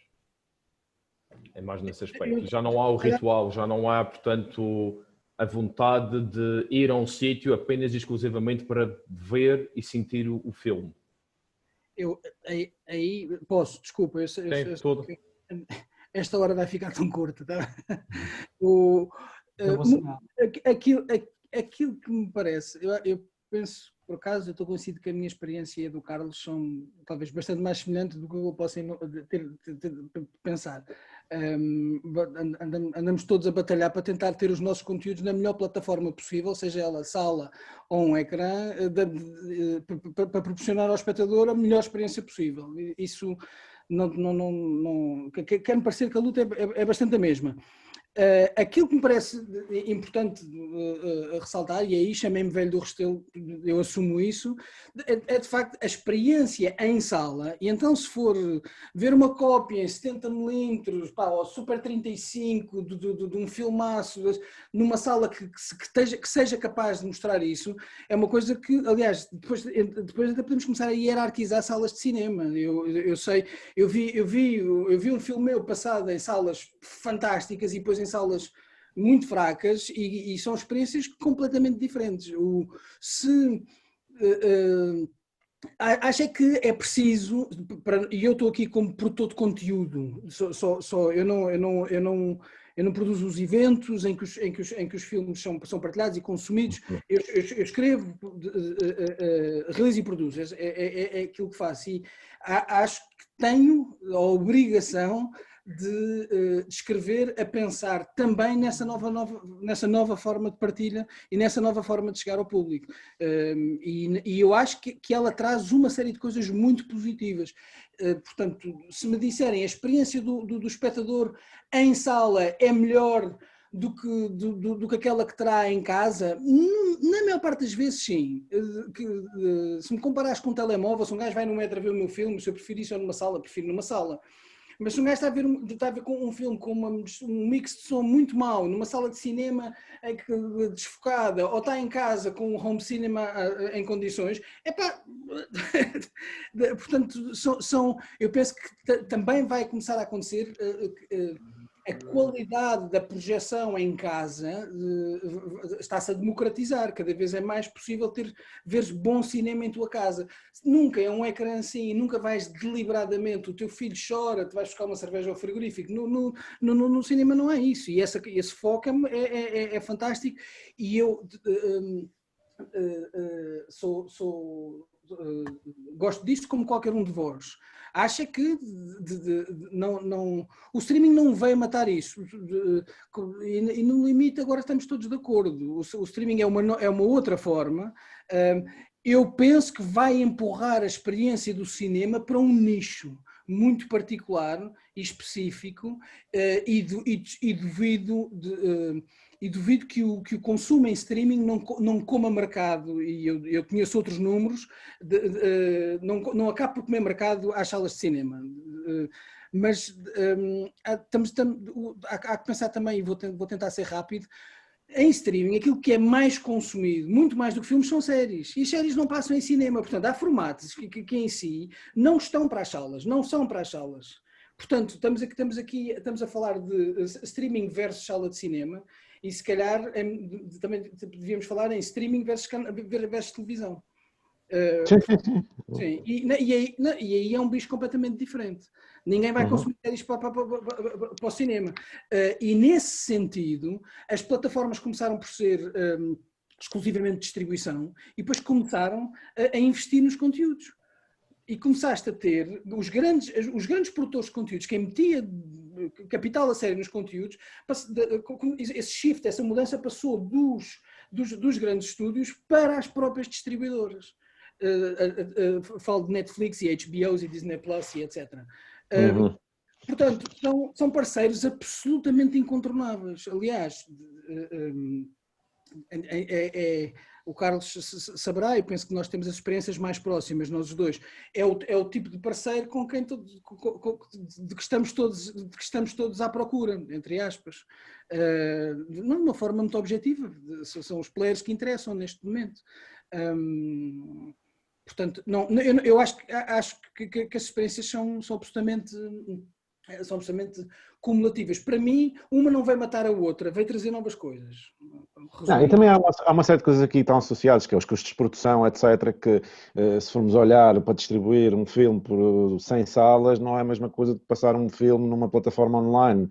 É mais nesse aspecto. Já não há o ritual, já não há, portanto, a vontade de ir a um sítio apenas e exclusivamente para ver e sentir o filme. Aí posso, desculpa, esta hora vai ficar tão curta, tá? Aquilo que me parece, eu penso, por acaso, eu estou convencido que a minha experiência e a do Carlos são talvez bastante mais semelhantes do que eu posso pensar. Andamos todos a batalhar para tentar ter os nossos conteúdos na melhor plataforma possível, seja ela sala ou um ecrã, para proporcionar ao espectador a melhor experiência possível. Isso quer-me parecer que a luta é bastante a mesma. Aquilo que me parece importante ressaltar, e aí chamei-me velho do Restelo, eu assumo isso, é de facto a experiência em sala. E então, se for ver uma cópia em 70mm, ou Super 35 de um filmaço, numa sala que seja capaz de mostrar isso, é uma coisa que, aliás, depois até podemos começar a hierarquizar salas de cinema. Eu sei, eu vi um filme meu passado em salas fantásticas e depois em salas muito fracas e são experiências completamente diferentes. Acho que é preciso, e eu estou aqui como produtor de conteúdo, eu não produzo os eventos em que os filmes são partilhados e consumidos, eu escrevo, realizo e produzo, é aquilo que faço, e acho que tenho a obrigação de escrever a pensar também nessa nova forma de partilha e nessa nova forma de chegar ao público. E eu acho que ela traz uma série de coisas muito positivas. Portanto, se me disserem a experiência do espectador em sala é melhor do que aquela que terá em casa, na maior parte das vezes sim. Se me comparares com um telemóvel, se um gajo vai no metro a ver o meu filme, se eu prefiro isso ou numa sala, prefiro numa sala. Mas se um gajo está a ver com um filme com um mix de som muito mau, numa sala de cinema desfocada, ou está em casa com um home cinema em condições, portanto, eu penso que também vai começar a acontecer a qualidade da projeção em casa está-se a democratizar, cada vez é mais possível ver bom cinema em tua casa. Nunca é um ecrã assim, nunca vais deliberadamente, o teu filho chora, te vais buscar uma cerveja ao frigorífico. No cinema não é isso, e esse foco é fantástico, e eu gosto disso como qualquer um de vós. Acha que o streaming não veio matar isso, e no limite agora estamos todos de acordo, o streaming é uma outra forma. Eu penso que vai empurrar a experiência do cinema para um nicho muito particular e específico, e duvido que o consumo em streaming não coma mercado, e eu conheço outros números, não acaba por comer mercado às salas de cinema. Mas há que pensar também, e vou tentar ser rápido, em streaming aquilo que é mais consumido, muito mais do que filmes, são séries. E as séries não passam em cinema, portanto há formatos que em si não estão para as salas, não são para as salas. Portanto, estamos a falar de streaming versus sala de cinema, e se calhar também devíamos falar em streaming versus televisão. Sim. E aí é um bicho completamente diferente. Ninguém vai consumir séries para o cinema. E nesse sentido, as plataformas começaram por ser exclusivamente distribuição, e depois começaram a investir nos conteúdos. E começaste a ter os grandes produtores de conteúdos, quem metia capital a sério nos conteúdos, esse shift, essa mudança passou dos grandes estúdios para as próprias distribuidoras. Falo de Netflix e HBOs e Disney Plus e etc. Portanto, são parceiros absolutamente incontornáveis. Aliás, o Carlos saberá, eu penso que nós temos as experiências mais próximas, nós os dois, é o tipo de parceiro com quem de que estamos todos à procura, entre aspas. Não de uma forma muito objetiva, são os players que interessam neste momento. Portanto, eu acho que as experiências são absolutamente cumulativas. Para mim, uma não vai matar a outra, vai trazer novas coisas. E também há uma série de coisas aqui que estão associadas, que é os custos de produção, etc., que se formos olhar para distribuir um filme por 100 salas, não é a mesma coisa de passar um filme numa plataforma online.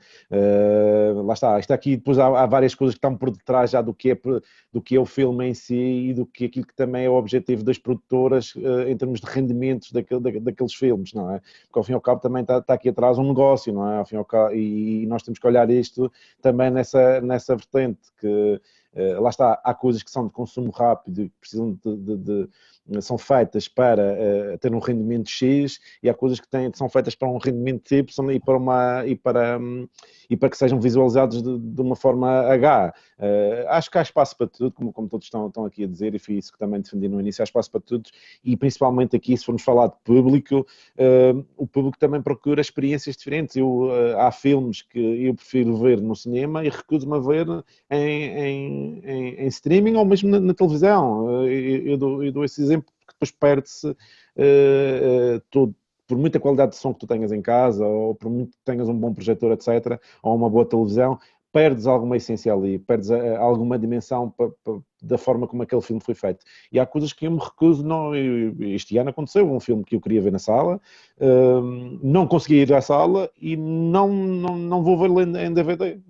Lá está, isto aqui depois há várias coisas que estão por detrás já do que é o filme em si e do que aquilo que também é o objetivo das produtoras em termos de rendimentos daqueles filmes, não é? Porque ao fim e ao cabo também está aqui atrás um negócio, não é? Ao fim e ao cabo, e nós temos que olhar isto também nessa vertente, que lá está, há coisas que são de consumo rápido e que precisam são feitas para ter um rendimento X, e há coisas que são feitas para um rendimento Y e para que sejam visualizados de uma forma H. Acho que há espaço para tudo, como todos estão aqui a dizer, e foi isso que também defendi no início, há espaço para tudo, e principalmente aqui, se formos falar de público, o público também procura experiências diferentes. Há filmes que eu prefiro ver no cinema e recuso-me a ver em streaming ou mesmo na televisão. Eu dou esse exemplo porque depois perde-se todo. Por muita qualidade de som que tu tenhas em casa, ou por muito que tenhas um bom projetor, etc., ou uma boa televisão, perdes alguma essência ali, perdes alguma dimensão da forma como aquele filme foi feito. E há coisas que eu me recuso. Este ano aconteceu um filme que eu queria ver na sala, não consegui ir à sala e não vou vê-lo em DVD.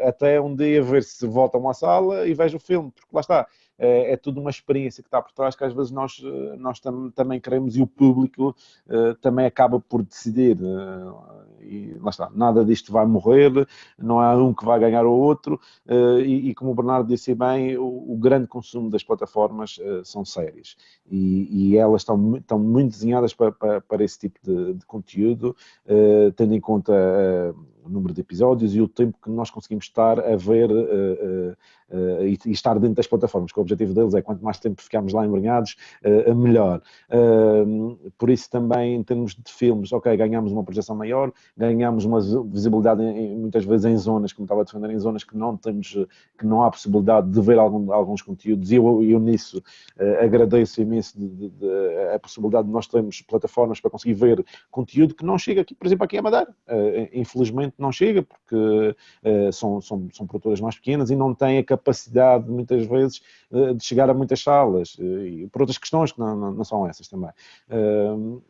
Até um dia ver se voltam à sala e vejo o filme, porque lá está. É tudo uma experiência que está por trás, que às vezes nós também queremos, e o público também acaba por decidir. E lá está, nada disto vai morrer, não há um que vai ganhar o outro, e como o Bernardo disse bem, o grande consumo das plataformas são séries, e elas estão muito desenhadas para esse tipo de conteúdo, tendo em conta o número de episódios e o tempo que nós conseguimos estar a ver e estar dentro das plataformas, que o objetivo deles é quanto mais tempo ficarmos lá embrenhados, melhor. Por isso também, em termos de filmes, ok, ganhamos uma projeção maior, ganhamos uma visibilidade muitas vezes em zonas, como estava a defender, em zonas que não há possibilidade de ver alguns conteúdos, e eu nisso agradeço imenso a possibilidade de nós termos plataformas para conseguir ver conteúdo que não chega aqui, por exemplo, aqui a Madeira. Infelizmente não chega, porque são produtoras mais pequenas e não têm a capacidade, muitas vezes, de chegar a muitas salas, e por outras questões que não são essas também.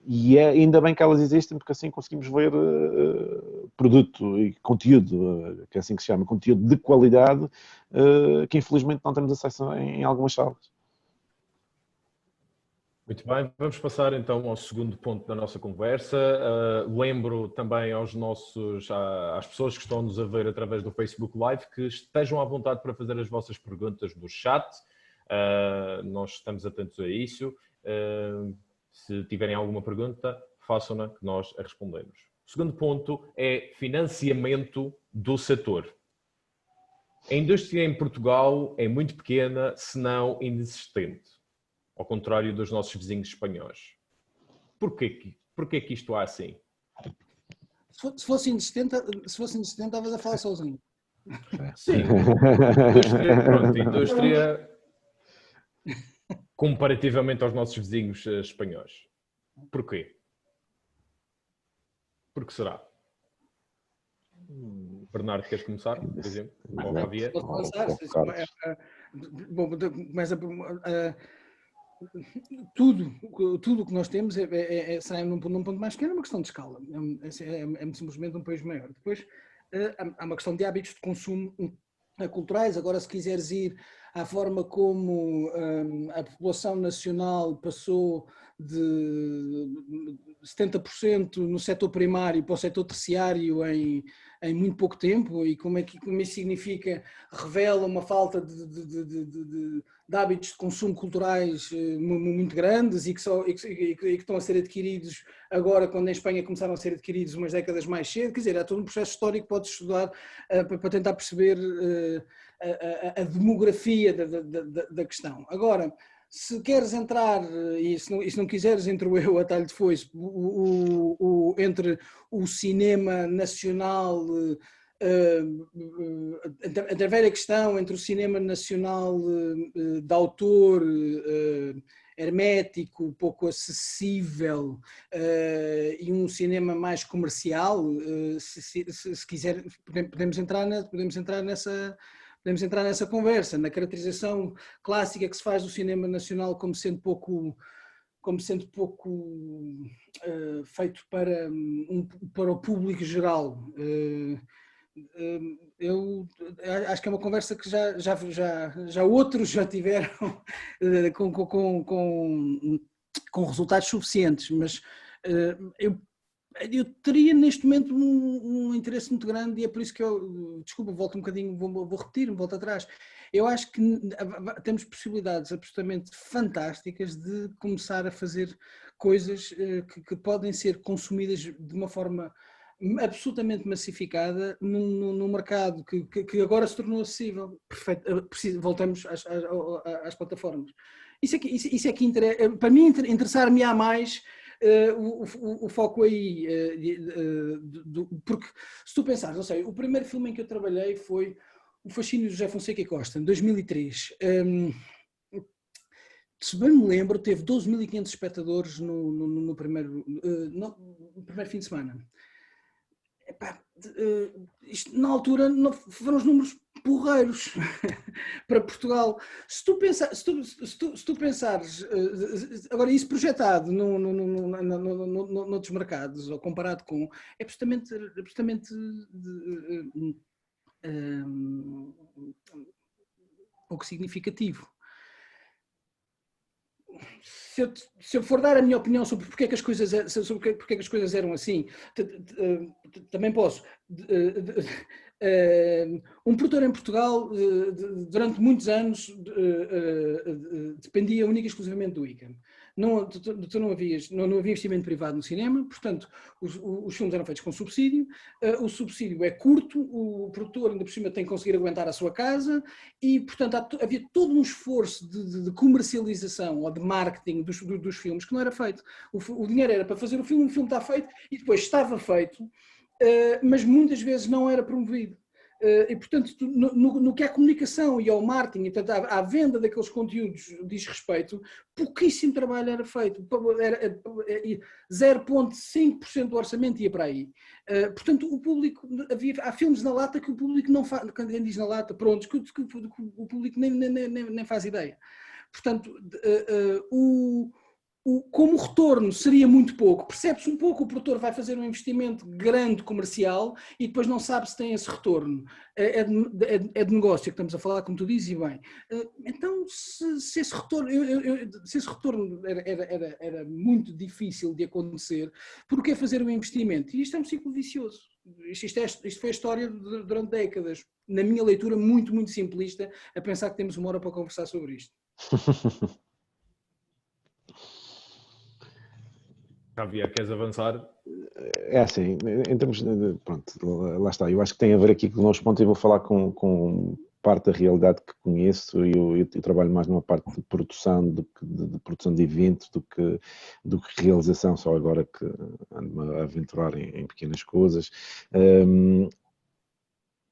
E ainda bem que elas existem, porque assim conseguimos ver produto e conteúdo, que é assim que se chama, conteúdo de qualidade, que infelizmente não temos acesso em algumas salas. Muito bem, vamos passar então ao segundo ponto da nossa conversa. Lembro também às pessoas que estão-nos a ver através do Facebook Live que estejam à vontade para fazer as vossas perguntas no chat. Nós estamos atentos a isso. Se tiverem alguma pergunta, façam-na que nós a respondemos. O segundo ponto é financiamento do setor. A indústria em Portugal é muito pequena, se não inexistente, ao contrário dos nossos vizinhos espanhóis. Porquê que isto é assim? Se fosse inexistente, estavas a falar sozinho. Sim. Indústria comparativamente aos nossos vizinhos espanhóis. Porquê? Por que será? Bernardo, queres começar, por exemplo? Ou Javier? Bom, começa por... Tudo o que nós temos sai num ponto mais pequeno, é uma questão de escala. É simplesmente um país maior. Depois há uma questão de hábitos de consumo culturais. Agora, se quiseres ir à forma como a população nacional passou de 70% no setor primário para o setor terciário em muito pouco tempo, e como isso significa, revela uma falta de hábitos de consumo culturais muito grandes e que estão a ser adquiridos agora, quando em Espanha começaram a ser adquiridos umas décadas mais cedo. Quer dizer, há todo um processo histórico que podes estudar para tentar perceber a demografia da questão. Agora, se queres entrar, e se não quiseres, entro eu a talho de foice, entre o cinema nacional, a velha questão entre o cinema nacional de autor, hermético, pouco acessível, e um cinema mais comercial, se quiser, podemos entrar nessa conversa, na caracterização clássica que se faz do cinema nacional como sendo pouco feito para o público geral. Eu acho que é uma conversa que já outros já tiveram com resultados suficientes, mas eu teria neste momento um interesse muito grande, e é por isso que desculpa, volto um bocadinho, vou repetir, volto atrás. Eu acho que temos possibilidades absolutamente fantásticas de começar a fazer coisas que podem ser consumidas de uma forma absolutamente massificada num mercado que agora se tornou acessível. Voltamos às plataformas. Isso é que interessa. Para mim, interessar-me-á mais o foco aí, porque se tu pensares, não sei, o primeiro filme em que eu trabalhei foi O Fascínio de José Fonseca e Costa, em 2003. Se bem me lembro, teve 12.500 espectadores no primeiro fim de semana. Epá, isto, na altura, foram os números porreiros para Portugal. Se tu pensares, agora isso projetado noutros mercados, ou comparado com, é absolutamente pouco significativo. Se eu for dar a minha opinião sobre porque é que as coisas eram assim, também posso. Um produtor em Portugal, durante muitos anos, dependia única e exclusivamente do ICA. Não havia investimento privado no cinema, portanto, os filmes eram feitos com subsídio, o subsídio é curto, o produtor ainda por cima tem que conseguir aguentar a sua casa e, portanto, havia todo um esforço de comercialização ou de marketing dos filmes que não era feito. O dinheiro era para fazer o filme está feito e depois estava feito, mas muitas vezes não era promovido. E, portanto, no que à comunicação e ao marketing, e, portanto, à venda daqueles conteúdos diz respeito, pouquíssimo trabalho era feito, 0,5% do orçamento ia para aí. Portanto, o público, há filmes na lata que o público não faz, quando alguém diz na lata, pronto, que o público nem faz ideia. Portanto, como o retorno seria muito pouco, percebe-se um pouco, o produtor vai fazer um investimento grande comercial e depois não sabe se tem esse retorno. É de negócio que estamos a falar, como tu dizes, e bem. Então, se esse retorno era muito difícil de acontecer, por que fazer um investimento? E isto é um ciclo vicioso. Isto foi a história durante décadas. Na minha leitura, muito, muito simplista, a pensar que temos uma hora para conversar sobre isto. Javier, queres avançar? É assim, em termos de, pronto, lá está, eu acho que tem a ver aqui com o nosso ponto, eu vou falar com parte da realidade que conheço, e eu trabalho mais numa parte de produção, de produção de eventos, do que realização, só agora que ando-me a aventurar em pequenas coisas,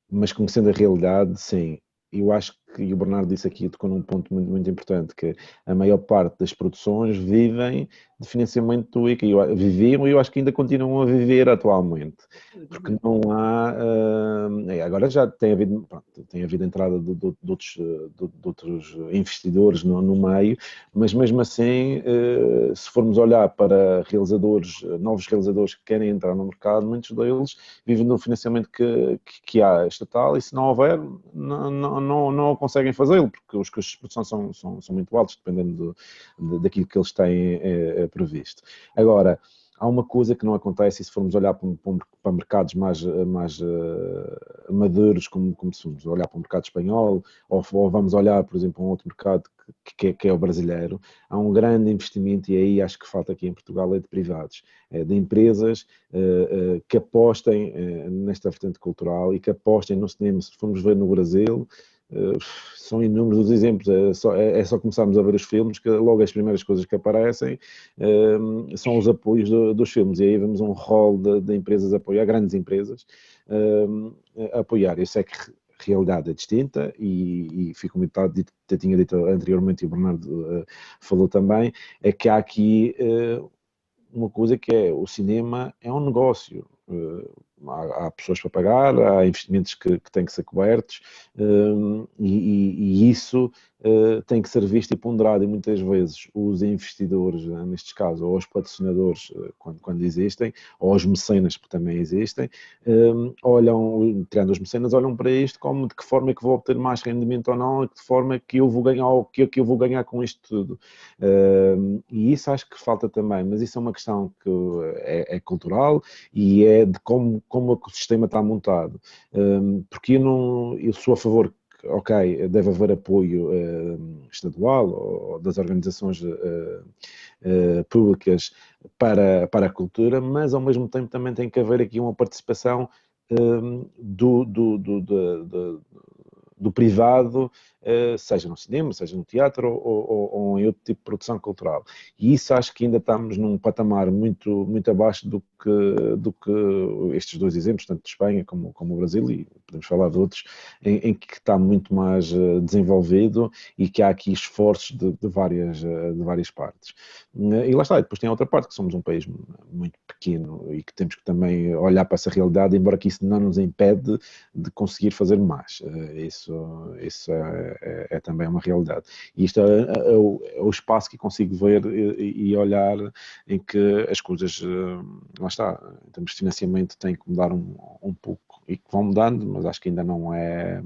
mas conhecendo a realidade, sim. Eu acho que, e o Bernardo disse aqui, tocou num ponto muito, muito importante, que a maior parte das produções vivem de financiamento e que viviam e eu acho que ainda continuam a viver atualmente, porque não há, agora já tem havido, pronto, tem havido entrada de outros investidores no meio, mas mesmo assim, se formos olhar para realizadores, novos realizadores que querem entrar no mercado, muitos deles vivem do financiamento que há estatal e se não houver, não conseguem fazê-lo, porque os custos de produção são muito altos, dependendo daquilo que eles têm previsto. Agora, há uma coisa que não acontece e se formos olhar para mercados mais maduros, como se formos olhar para o mercado espanhol, ou vamos olhar, por exemplo, para um outro mercado que é o brasileiro, há um grande investimento, e aí acho que falta aqui em Portugal, é de privados, de empresas que apostem nesta vertente cultural e que apostem no cinema. Se formos ver no Brasil, são inúmeros os exemplos, é só começarmos a ver os filmes que logo as primeiras coisas que aparecem são os apoios dos filmes, e aí vemos um rol de empresas a apoiar, grandes empresas a apoiar. Eu sei que a realidade é distinta e fico muito dito, eu tinha dito anteriormente e o Bernardo falou também, é que há aqui uma coisa que é, o cinema é um negócio, há pessoas para pagar, há investimentos que têm que ser cobertos, e isso tem que ser visto e ponderado, e muitas vezes os investidores, nestes casos, ou os patrocinadores, quando existem, ou os mecenas, porque também existem, olham, tirando os mecenas, olham para isto como de que forma é que vou obter mais rendimento ou não, de que forma é que eu vou ganhar, ou que eu vou ganhar com isto tudo. E isso acho que falta também, mas isso é uma questão que é cultural e é de como o ecossistema está montado. Porque eu sou a favor que, ok, deve haver apoio estadual ou das organizações públicas para a cultura, mas ao mesmo tempo também tem que haver aqui uma participação do privado, seja no cinema, seja no teatro ou em outro tipo de produção cultural. E isso acho que ainda estamos num patamar muito, muito abaixo do que estes dois exemplos, tanto de Espanha como o Brasil, e podemos falar de outros, em que está muito mais desenvolvido e que há aqui esforços de várias partes. E lá está, e depois tem a outra parte, que somos um país muito pequeno e que temos que também olhar para essa realidade, embora que isso não nos impede de conseguir fazer mais. Isso é também uma realidade. E isto é o espaço que consigo ver e olhar em que as coisas, lá está, em termos de financiamento, têm que mudar um pouco e que vão mudando, mas acho que ainda não é.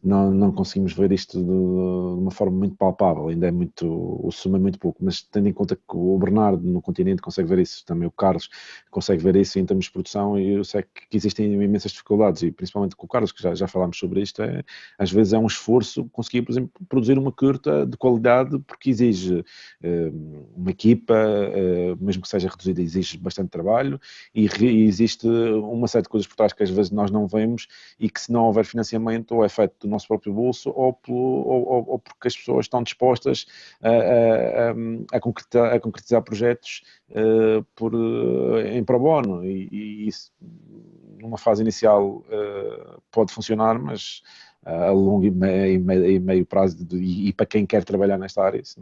Não conseguimos ver isto de uma forma muito palpável, ainda é muito, o sumo é muito pouco, mas tendo em conta que o Bernardo no continente consegue ver isso, também o Carlos consegue ver isso em termos de produção, e eu sei que existem imensas dificuldades, e principalmente com o Carlos, que já falámos sobre isto, às vezes é um esforço conseguir, por exemplo, produzir uma curta de qualidade, porque exige uma equipa, mesmo que seja reduzida, exige bastante trabalho, e existe uma série de coisas por trás que às vezes nós não vemos, e que se não houver financiamento, ou é feito do nosso próprio bolso, ou porque as pessoas estão dispostas a concretizar projetos em pro bono, e isso numa fase inicial pode funcionar, mas a longo e meio prazo, e para quem quer trabalhar nesta área, isso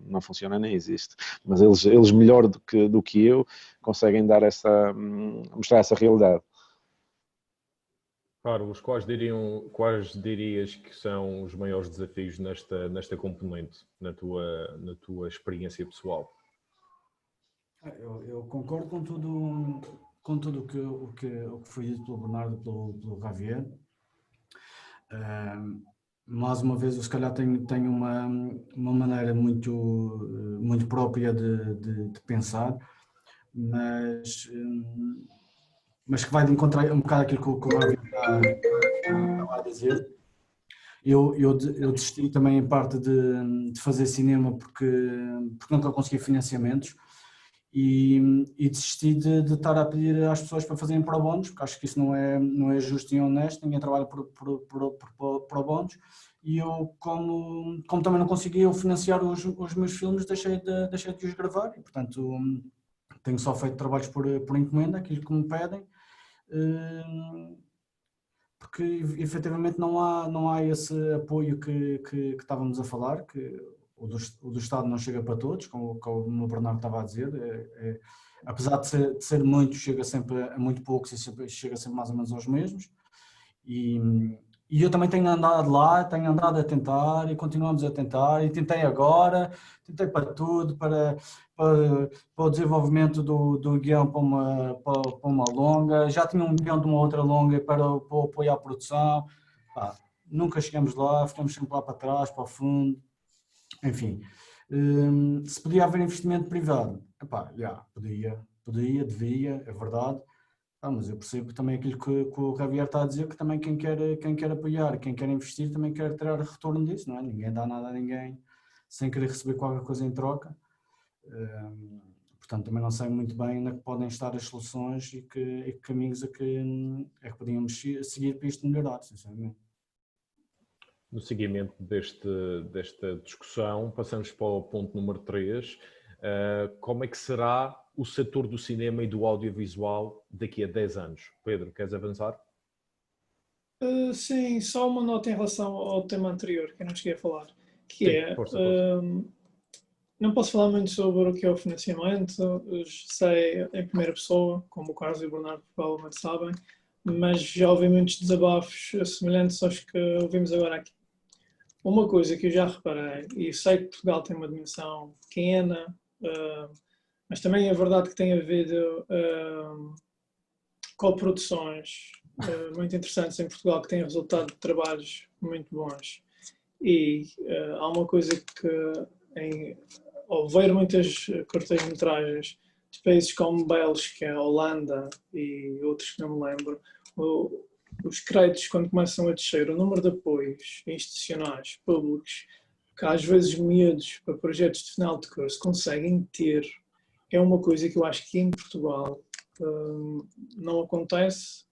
não funciona, nem existe. Mas eles melhor do que eu conseguem dar mostrar essa realidade. Carlos, quais dirias que são os maiores desafios nesta componente, na tua experiência pessoal? Eu concordo com tudo o que foi dito pelo Bernardo e pelo Javier. Mais uma vez, eu se calhar tenho uma maneira muito própria de pensar, mas que vai de encontrar um bocado aquilo que o Javier estava a dizer. Eu desisti também em parte de fazer cinema porque nunca consegui financiamentos, e desisti de estar a pedir às pessoas para fazerem pro bonos, porque acho que isso não é justo e honesto. Ninguém trabalha por pro bonos, e eu, como também não conseguia financiar os meus filmes, deixei de os gravar, e portanto tenho só feito trabalhos por encomenda, aquilo que me pedem, porque efetivamente não há esse apoio que estávamos a falar, que o do Estado não chega para todos, como o Bernardo estava a dizer, apesar de ser muito, chega sempre a muito poucos e chega sempre mais ou menos aos mesmos. E eu também tenho andado lá, tenho andado a tentar e continuamos a tentar, e tentei agora, tentei para tudo, para o desenvolvimento do guião para uma longa, já tinha um guião de uma outra longa para o apoio à produção, nunca chegamos lá, ficamos sempre lá para trás, para o fundo, enfim. Se podia haver investimento privado, podia, devia, é verdade. Mas eu percebo também aquilo que o Javier está a dizer, que também quem quer apoiar, quem quer investir, também quer tirar retorno disso, não é? Ninguém dá nada a ninguém sem querer receber qualquer coisa em troca. Portanto, também não sei muito bem onde é que podem estar as soluções e que caminhos é que podíamos seguir para isto melhorar, sinceramente. No seguimento desta discussão, passamos para o ponto número 3. Como é que será o setor do cinema e do audiovisual daqui a 10 anos? Pedro, queres avançar? Sim, só uma nota em relação ao tema anterior, que eu não cheguei a falar, que Sim, é, força. não posso falar muito sobre o que é o financiamento, sei em primeira pessoa, como o Carlos e o Bernardo provavelmente sabem, mas já ouvi muitos desabafos semelhantes aos que ouvimos agora aqui. Uma coisa que eu já reparei, e sei que Portugal tem uma dimensão pequena, mas também é verdade que tem havido coproduções muito interessantes em Portugal que têm resultado de trabalhos muito bons. E há uma coisa que, ao ver muitas curtas-metragens de países como Bélgica, Holanda e outros que não me lembro, os créditos, quando começam a descer, o número de apoios institucionais, públicos, que às vezes miúdos para projetos de final de curso conseguem ter, é uma coisa que eu acho que em Portugal não acontece.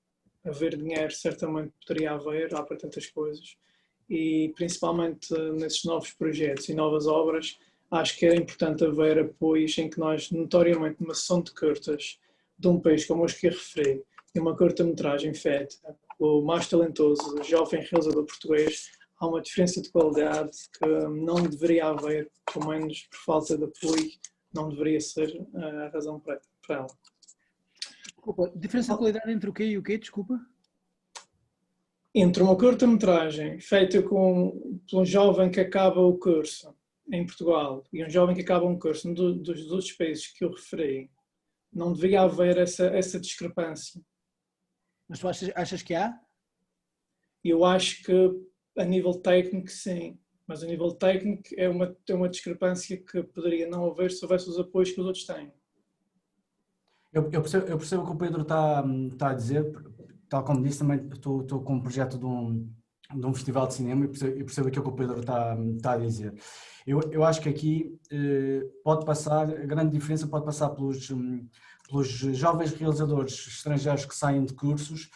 Haver dinheiro certamente poderia haver, há para tantas coisas, e principalmente nesses novos projetos e novas obras, acho que era importante haver apoios em que nós, notoriamente, numa sessão de curtas de um país como os que eu referi, e uma curta-metragem feita pelo mais talentoso jovem realizador português, há uma diferença de qualidade que não deveria haver, pelo menos por falta de apoio, não deveria ser a razão para ela. Desculpa, diferença de qualidade entre o quê e o quê? Desculpa. Entre uma curta-metragem feita por um jovem que acaba o curso em Portugal e um jovem que acaba um curso dos outros países que eu referi, não deveria haver essa discrepância. Mas tu achas que há? Eu acho que a nível técnico sim, mas a nível técnico é uma discrepância que poderia não haver se houvesse os apoios que os outros têm. Eu percebo o que o Pedro está a dizer, tal como disse, também estou com um projeto de um festival de cinema e percebo aquilo que o Pedro está a dizer. Eu acho que aqui pode passar, a grande diferença pode passar pelos jovens realizadores estrangeiros que saem de cursos,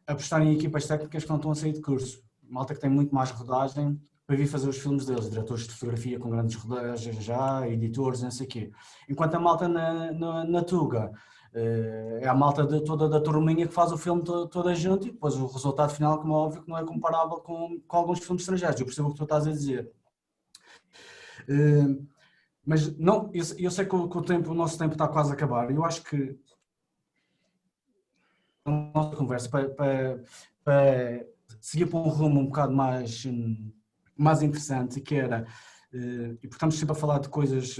apostarem em equipas técnicas que não estão a sair de curso. Malta que tem muito mais rodagem para vir fazer os filmes deles, diretores de fotografia com grandes rodagens já, editores, não sei o quê. Enquanto a malta na Tuga é a malta toda da turminha que faz o filme toda junto e depois o resultado final, como é óbvio, que não é comparável com alguns filmes estrangeiros. Eu percebo o que tu estás a dizer. Mas não, eu sei que o nosso tempo está quase a acabar. Eu acho que a nossa conversa para seguir para um rumo um bocado mais interessante, que era, e porque estamos sempre a falar de coisas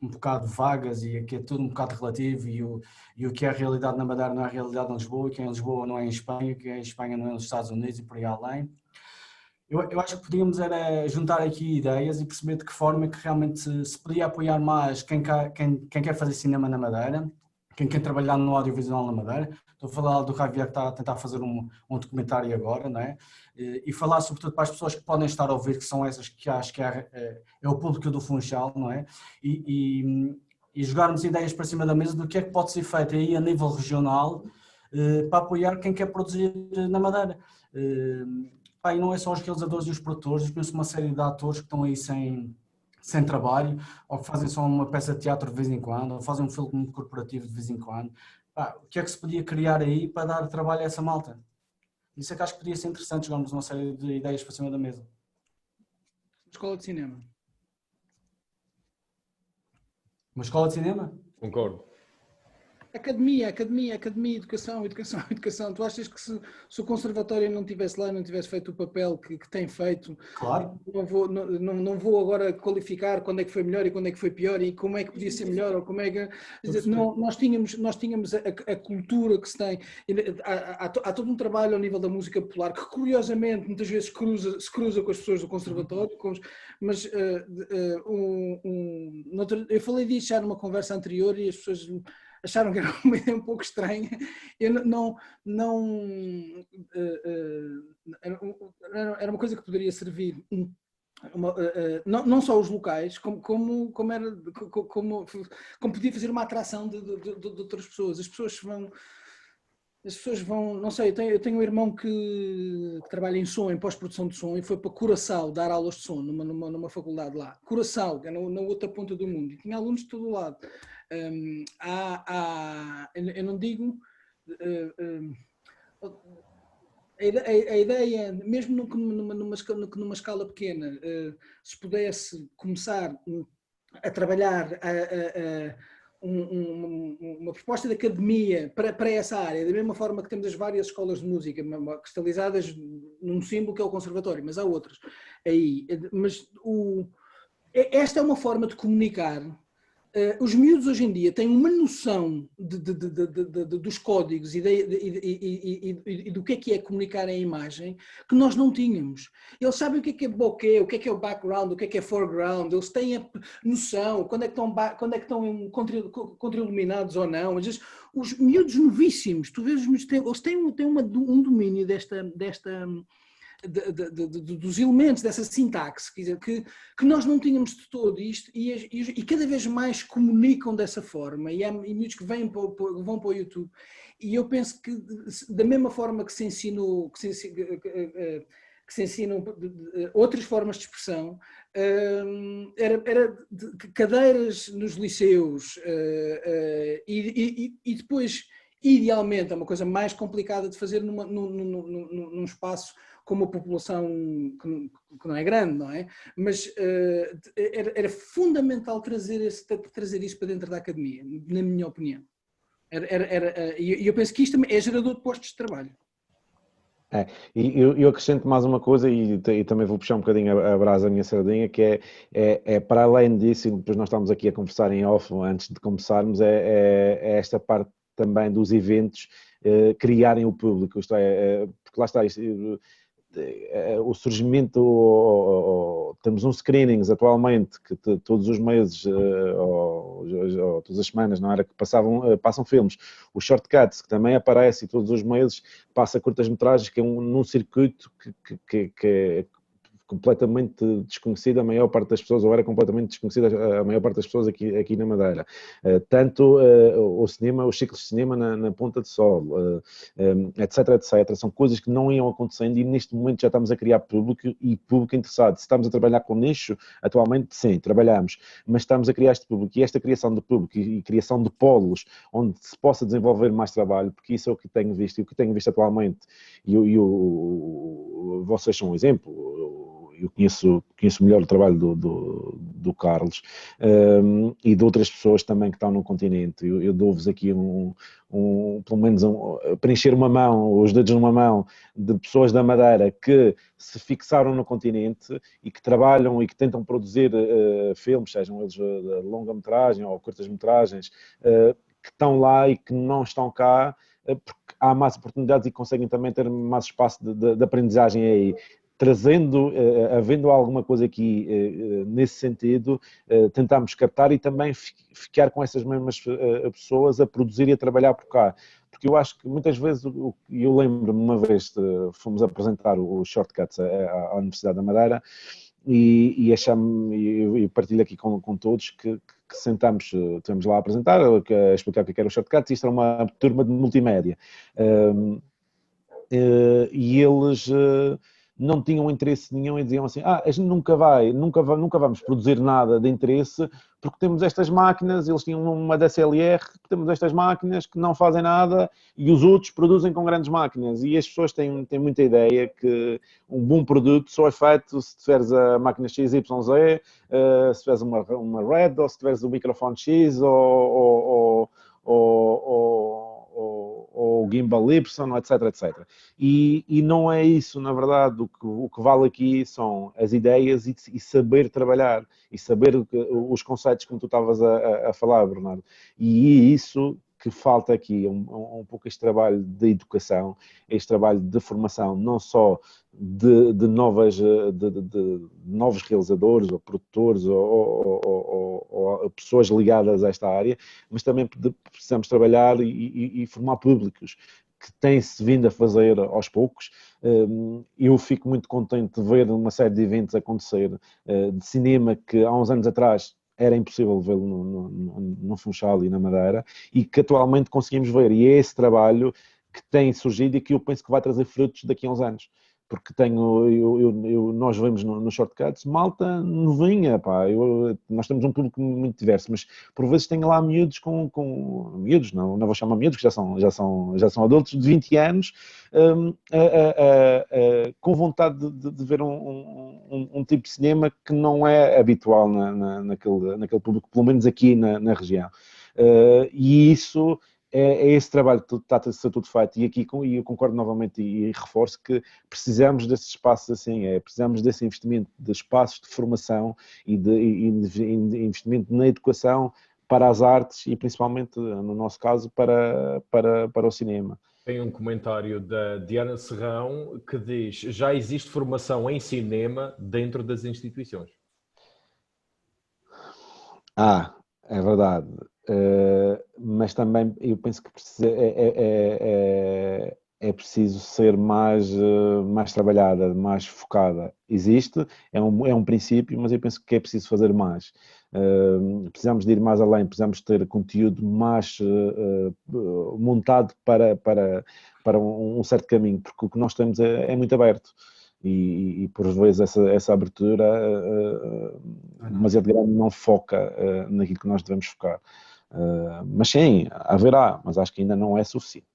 um bocado vagas e que é tudo um bocado relativo e o que é a realidade na Madeira não é a realidade em Lisboa, e que é em Lisboa não é em Espanha, que é em Espanha não é nos Estados Unidos e por aí além. Eu acho que podíamos era juntar aqui ideias e perceber de que forma é que realmente se podia apoiar mais quem quer fazer cinema na Madeira, quem quer trabalhar no audiovisual na Madeira. Estou a falar do Javier que está a tentar fazer um documentário agora, não é? E falar sobretudo para as pessoas que podem estar a ouvir, que são essas que acho que é o público do Funchal, não é? E jogarmos ideias para cima da mesa do que é que pode ser feito aí a nível regional para apoiar quem quer produzir na Madeira. E não é só os realizadores e os produtores, eu conheço uma série de atores que estão aí sem trabalho, ou que fazem só uma peça de teatro de vez em quando, ou fazem um filme corporativo de vez em quando. O que é que se podia criar aí para dar trabalho a essa malta? Isso é que acho que podia ser interessante, jogarmos uma série de ideias para cima da mesa. Escola de cinema. Uma escola de cinema? Concordo. Academia, educação. Tu achas que se o conservatório não estivesse lá, não tivesse feito o papel que tem feito, Claro. não vou agora qualificar quando é que foi melhor e quando é que foi pior e como é que podia ser melhor ou como é que... Nós tínhamos a cultura que se tem. Há todo um trabalho ao nível da música popular que, curiosamente, muitas vezes se cruza com as pessoas do conservatório, mas eu falei disso já numa conversa anterior e as pessoas acharam que era uma ideia um pouco estranha. Eu era uma coisa que poderia servir não só os locais, como podia fazer uma atração de outras pessoas. As pessoas vão, não sei, eu tenho um irmão que trabalha em som, em pós-produção de som, e foi para Curaçao dar aulas de som numa faculdade lá. Curaçao, que é na outra ponta do mundo, e tinha alunos de todo o lado. Eu não digo... A ideia, mesmo numa escala pequena, se pudesse começar a trabalhar uma proposta de academia para essa área, da mesma forma que temos as várias escolas de música cristalizadas num símbolo que é o conservatório, mas há outras aí. Mas esta é uma forma de comunicar. Os miúdos hoje em dia têm uma noção dos códigos e do que é comunicar em imagem que nós não tínhamos. Eles sabem o que é bokeh, o que é o background, o que é foreground, eles têm a noção quando é que estão contra-iluminados ou não. Às vezes, os miúdos novíssimos, tu vês, eles têm um domínio dos elementos, dessa sintaxe, quer dizer, que nós não tínhamos de todo isto e cada vez mais comunicam dessa forma e há miúdos que vão para o YouTube e eu penso que da mesma forma que se ensinam outras formas de expressão, era cadeiras nos liceus e depois, idealmente, é uma coisa mais complicada de fazer num espaço com uma população que não é grande, não é? Mas era fundamental trazer isso para dentro da academia, na minha opinião. E eu penso que isto também é gerador de postos de trabalho. E eu acrescento mais uma coisa e também vou puxar um bocadinho a brasa da minha sardinha, que é para além disso, e depois nós estamos aqui a conversar em off antes de começarmos, é esta parte também dos eventos criarem o público, isto porque lá está, o surgimento, temos uns screenings atualmente que todos os meses ou todas as semanas, não era que passam filmes, o Shortcuts que também aparece e todos os meses passa curtas-metragens, que é num circuito que é completamente desconhecida a maior parte das pessoas, ou era completamente desconhecida a maior parte das pessoas aqui na Madeira. Tanto o cinema, os ciclos de cinema na Ponta de Sol, etc, etc. São coisas que não iam acontecendo e neste momento já estamos a criar público e público interessado. Se estamos a trabalhar com nicho, atualmente sim, trabalhamos, mas estamos a criar este público e esta criação de público e criação de polos onde se possa desenvolver mais trabalho, porque isso é o que tenho visto e o que tenho visto atualmente, vocês são um exemplo. Eu conheço melhor o trabalho do Carlos e de outras pessoas também que estão no continente. Eu dou-vos aqui pelo menos preencher uma mão, os dedos numa mão, de pessoas da Madeira que se fixaram no continente e que trabalham e que tentam produzir filmes, sejam eles de longa-metragem ou curtas-metragens, que estão lá e que não estão cá, porque há mais oportunidades e conseguem também ter mais espaço de aprendizagem aí. Havendo alguma coisa aqui nesse sentido, tentarmos captar e também ficar com essas mesmas pessoas a produzir e a trabalhar por cá. Porque eu acho que muitas vezes, eu lembro-me uma vez, fomos apresentar o Shortcuts à Universidade da Madeira e partilho aqui com todos que sentámos, estivemos lá a apresentar, a explicar o que era o Shortcuts, isto era uma turma de multimédia. E eles... não tinham interesse nenhum e diziam assim, a gente nunca vamos produzir nada de interesse porque temos estas máquinas, eles tinham uma DSLR, temos estas máquinas que não fazem nada e os outros produzem com grandes máquinas. E as pessoas têm muita ideia que um bom produto só é feito se tiveres a máquina XYZ, se tiveres uma Red, ou se tiveres o microfone X, ou o gimbal Y, etc, etc. E não é isso, na verdade, o que vale aqui são as ideias e saber trabalhar, e saber os conceitos como tu estavas a falar, Bernardo. E isso que falta aqui, um pouco este trabalho de educação, este trabalho de formação, não só de novos realizadores, ou produtores, ou pessoas ligadas a esta área, mas também precisamos trabalhar e formar públicos, que tem-se vindo a fazer aos poucos. Eu fico muito contente de ver uma série de eventos acontecer de cinema que há uns anos atrás era impossível vê-lo no Funchal e na Madeira, e que atualmente conseguimos ver. E é esse trabalho que tem surgido e que eu penso que vai trazer frutos daqui a uns anos. Porque nós vemos nos shortcuts, malta novinha, pá. Nós temos um público muito diverso, mas por vezes tem lá miúdos miúdos, não vou chamar miúdos, que já são adultos de 20 anos, com vontade de ver um tipo de cinema que não é habitual naquele público, pelo menos aqui na região. E isso é esse trabalho que está a ser tudo feito, e aqui eu concordo novamente e reforço que precisamos desses espaços assim, precisamos desse investimento de espaços de formação e de investimento na educação para as artes e principalmente, no nosso caso, para o cinema. Tem um comentário da Diana Serrão que diz: já existe formação em cinema dentro das instituições. É verdade. Mas também eu penso que é preciso ser mais trabalhada, mais focada. Existe, é um princípio, mas eu penso que é preciso fazer mais. Precisamos de ir mais além, precisamos ter conteúdo mais montado para um certo caminho, porque o que nós temos é muito aberto. E por vezes essa abertura demasiado grande não foca naquilo que nós devemos focar. Mas sim, haverá, mas acho que ainda não é suficiente.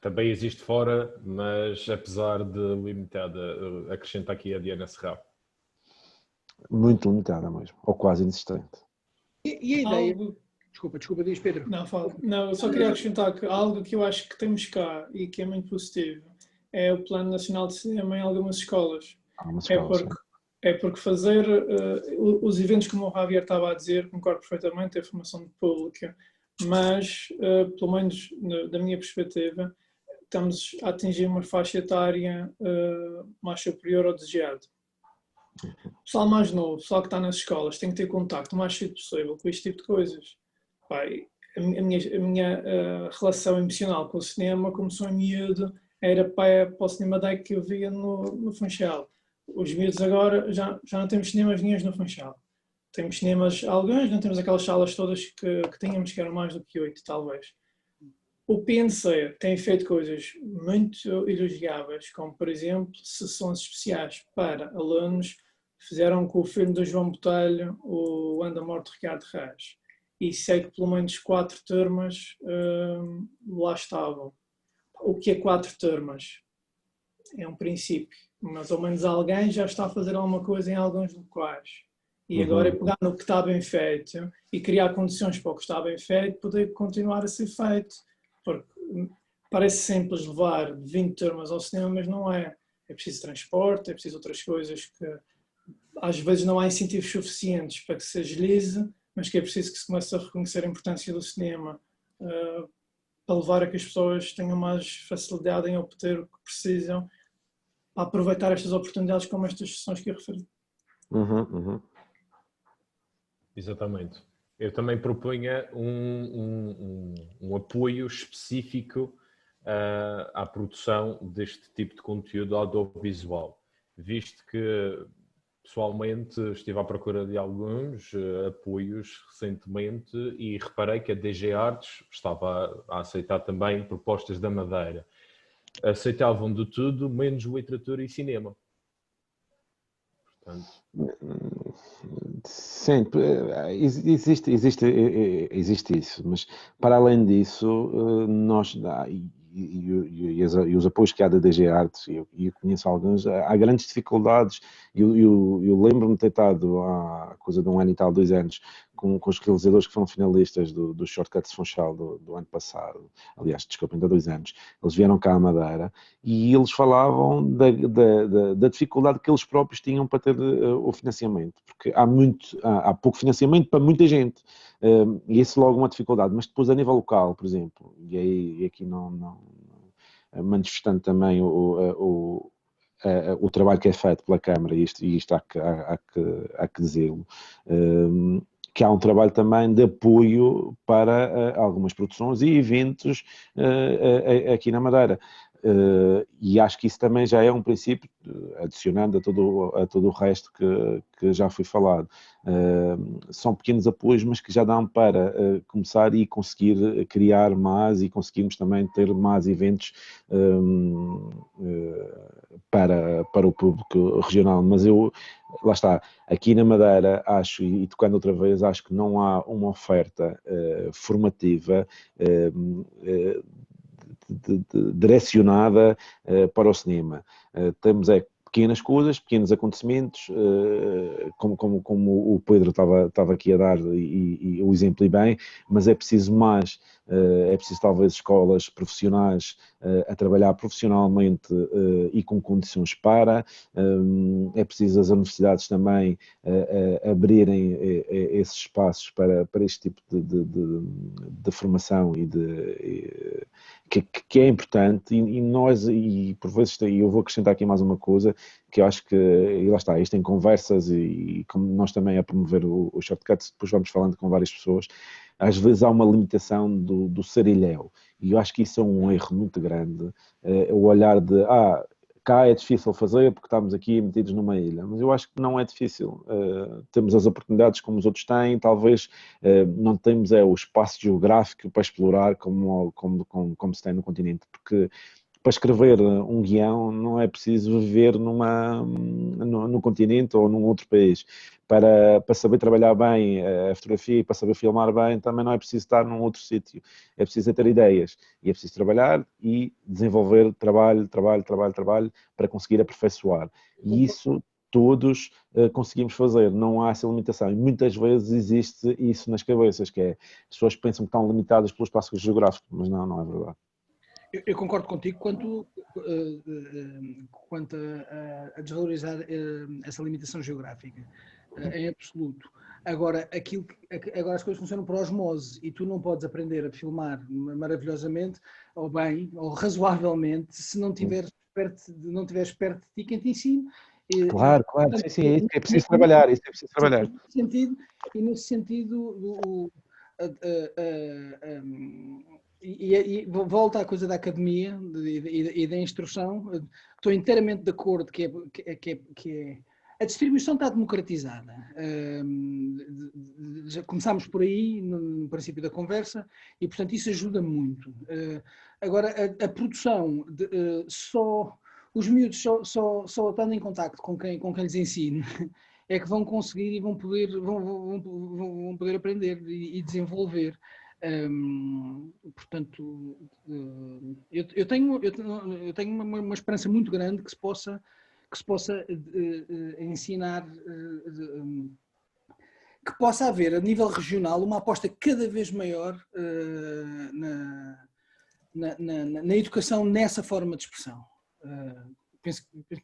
Também existe fora, mas apesar de limitada, acrescenta aqui a Diana Serrão. Muito limitada mesmo, ou quase inexistente. E a ideia... Desculpa, diz Pedro. Não, eu só queria acrescentar que algo que eu acho que temos cá e que é muito positivo é o Plano Nacional de Cinema em algumas escolas. É porque fazer os eventos, como o Javier estava a dizer, concordo perfeitamente, é formação pública, mas, pelo menos da minha perspectiva, estamos a atingir uma faixa etária mais superior ao desejado. O pessoal mais novo, o pessoal que está nas escolas, tem que ter contacto o mais cedo possível com este tipo de coisas. Pai, a minha relação emocional com o cinema começou em miúdo, era para o cinema day que eu via no Funchal. Os miúdos agora já não temos cinemas nenhum no Funchal. Temos cinemas alguns, não temos aquelas salas todas que tínhamos, que eram mais do que 8, talvez. O PNC tem feito coisas muito elogiáveis, como, por exemplo, sessões especiais para alunos. Fizeram com o filme do João Botelho, o Anda Morto Ricardo Reis. E sei que pelo menos 4 turmas lá estavam. O que é 4 turmas? É um princípio, mas ao menos alguém já está a fazer alguma coisa em alguns locais. E agora é pegar no que está bem feito e criar condições para o que está bem feito poder continuar a ser feito. Porque parece simples levar 20 turmas ao cinema, mas não é. É preciso transporte, é preciso outras coisas que às vezes não há incentivos suficientes para que se agilize, mas que é preciso que se comece a reconhecer a importância do cinema para levar a que as pessoas tenham mais facilidade em obter o que precisam, para aproveitar estas oportunidades como estas sessões que eu referi. Exatamente. Eu também propunha um apoio específico à produção deste tipo de conteúdo audiovisual, visto que pessoalmente estive à procura de alguns apoios recentemente e reparei que a DG Artes estava a aceitar também propostas da Madeira. Aceitavam de tudo, menos literatura e cinema. Portanto, sim, existe isso, mas para além disso, nós, e os apoios que há da DG Artes, e eu conheço alguns, há grandes dificuldades. Eu lembro-me de ter estado há coisa de 1 ano e tal, 2 anos, com os realizadores que foram finalistas do Shortcuts Funchal do ano passado, aliás, desculpem, de há 2 anos. Eles vieram cá à Madeira e eles falavam da dificuldade que eles próprios tinham para ter o financiamento, porque há pouco financiamento para muita gente, e isso logo é uma dificuldade, mas depois a nível local, por exemplo, e aqui não manifestando também o trabalho que é feito pela Câmara, e isto há que dizê-lo, que há um trabalho também de apoio para algumas produções e eventos aqui na Madeira. E acho que isso também já é um princípio, adicionando a todo o resto que já foi falado. São pequenos apoios, mas que já dão para começar e conseguir criar mais, e conseguirmos também ter mais eventos para o público regional. Mas lá está, aqui na Madeira, acho, e tocando outra vez, acho que não há uma oferta formativa direcionada para o cinema. Temos pequenas coisas, pequenos acontecimentos, como o Pedro estava aqui a dar, e o exemplo e bem, mas é preciso mais. É preciso talvez escolas profissionais a trabalhar profissionalmente e com condições para. É preciso as universidades também abrirem esses espaços para este tipo de formação que é importante, e nós, e por vezes, e eu vou acrescentar aqui mais uma coisa, que eu acho que, e lá está, isto em conversas, e como nós também a promover o Shortcuts, depois vamos falando com várias pessoas, às vezes há uma limitação do sarilhau, e eu acho que isso é um erro muito grande, o olhar de, cá é difícil fazer porque estamos aqui metidos numa ilha, mas eu acho que não é difícil. Temos as oportunidades como os outros têm, talvez não temos o espaço geográfico para explorar como se tem no continente, porque para escrever um guião não é preciso viver no continente ou num outro país. Para saber trabalhar bem a fotografia e para saber filmar bem, também não é preciso estar num outro sítio. É preciso ter ideias e é preciso trabalhar e desenvolver trabalho para conseguir aperfeiçoar. E isso todos conseguimos fazer, não há essa limitação. E muitas vezes existe isso nas cabeças, que é, as pessoas pensam que estão limitadas pelo espaço geográfico, mas não é verdade. Eu concordo contigo quanto a desvalorizar essa limitação geográfica, em absoluto. Agora as coisas funcionam por osmose, e tu não podes aprender a filmar maravilhosamente, ou bem, ou razoavelmente, se não estiveres perto de ti quem te ensine. Claro, sim, é preciso trabalhar, isso é preciso trabalhar. Nesse sentido, e volto à coisa da academia e da instrução. Estou inteiramente de acordo que a distribuição está democratizada. Já começámos por aí no princípio da conversa, e portanto isso ajuda muito. Agora a produção, os miúdos só estando em contacto com quem lhes ensine é que vão conseguir e vão poder aprender e desenvolver. Portanto, eu tenho uma esperança muito grande que se possa ensinar, que possa haver a nível regional uma aposta cada vez maior na educação nessa forma de expressão. Penso que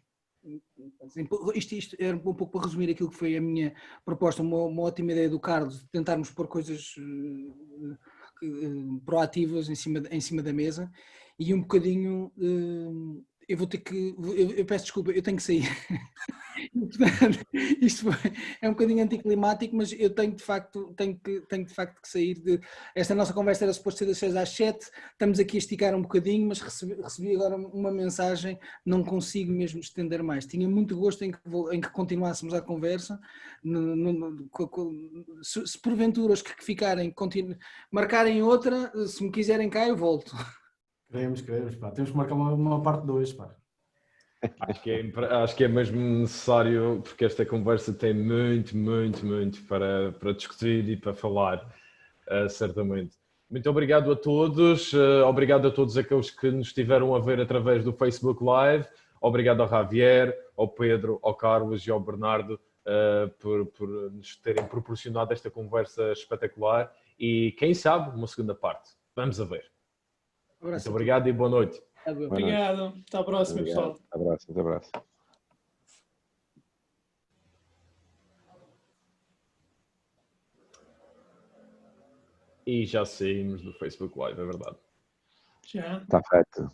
isto era um pouco para resumir aquilo que foi a minha proposta, uma ótima ideia do Carlos, de tentarmos pôr coisas proativas em cima da mesa, e um bocadinho, eu vou ter que, eu peço desculpa, eu tenho que sair. Isto é um bocadinho anticlimático, mas eu tenho de facto que sair. Esta nossa conversa era suposto ser das 6 às 7, estamos aqui a esticar um bocadinho, mas recebi agora uma mensagem, não consigo mesmo estender mais. Tinha muito gosto em que continuássemos a conversa. Se porventura os que ficarem marcarem outra, se me quiserem cá eu volto. Queremos, pá. Temos que marcar uma parte 2, pá. Acho que é mesmo necessário, porque esta conversa tem muito, muito, muito para discutir e para falar, certamente. Muito obrigado a todos, obrigado a todos aqueles que nos estiveram a ver através do Facebook Live, obrigado ao Javier, ao Pedro, ao Carlos e ao Bernardo por nos terem proporcionado esta conversa espetacular e quem sabe uma segunda parte. Vamos a ver. Muito obrigado e boa noite. Obrigado. Até à próxima, pessoal. Até abraço. E já saímos do Facebook Live, é verdade. Já. Está feito.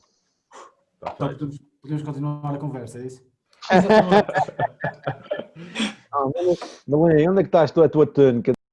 Está Então feito. podemos continuar a conversa, é isso? Exatamente. Não é? Onde é que estás tu a tua túnica?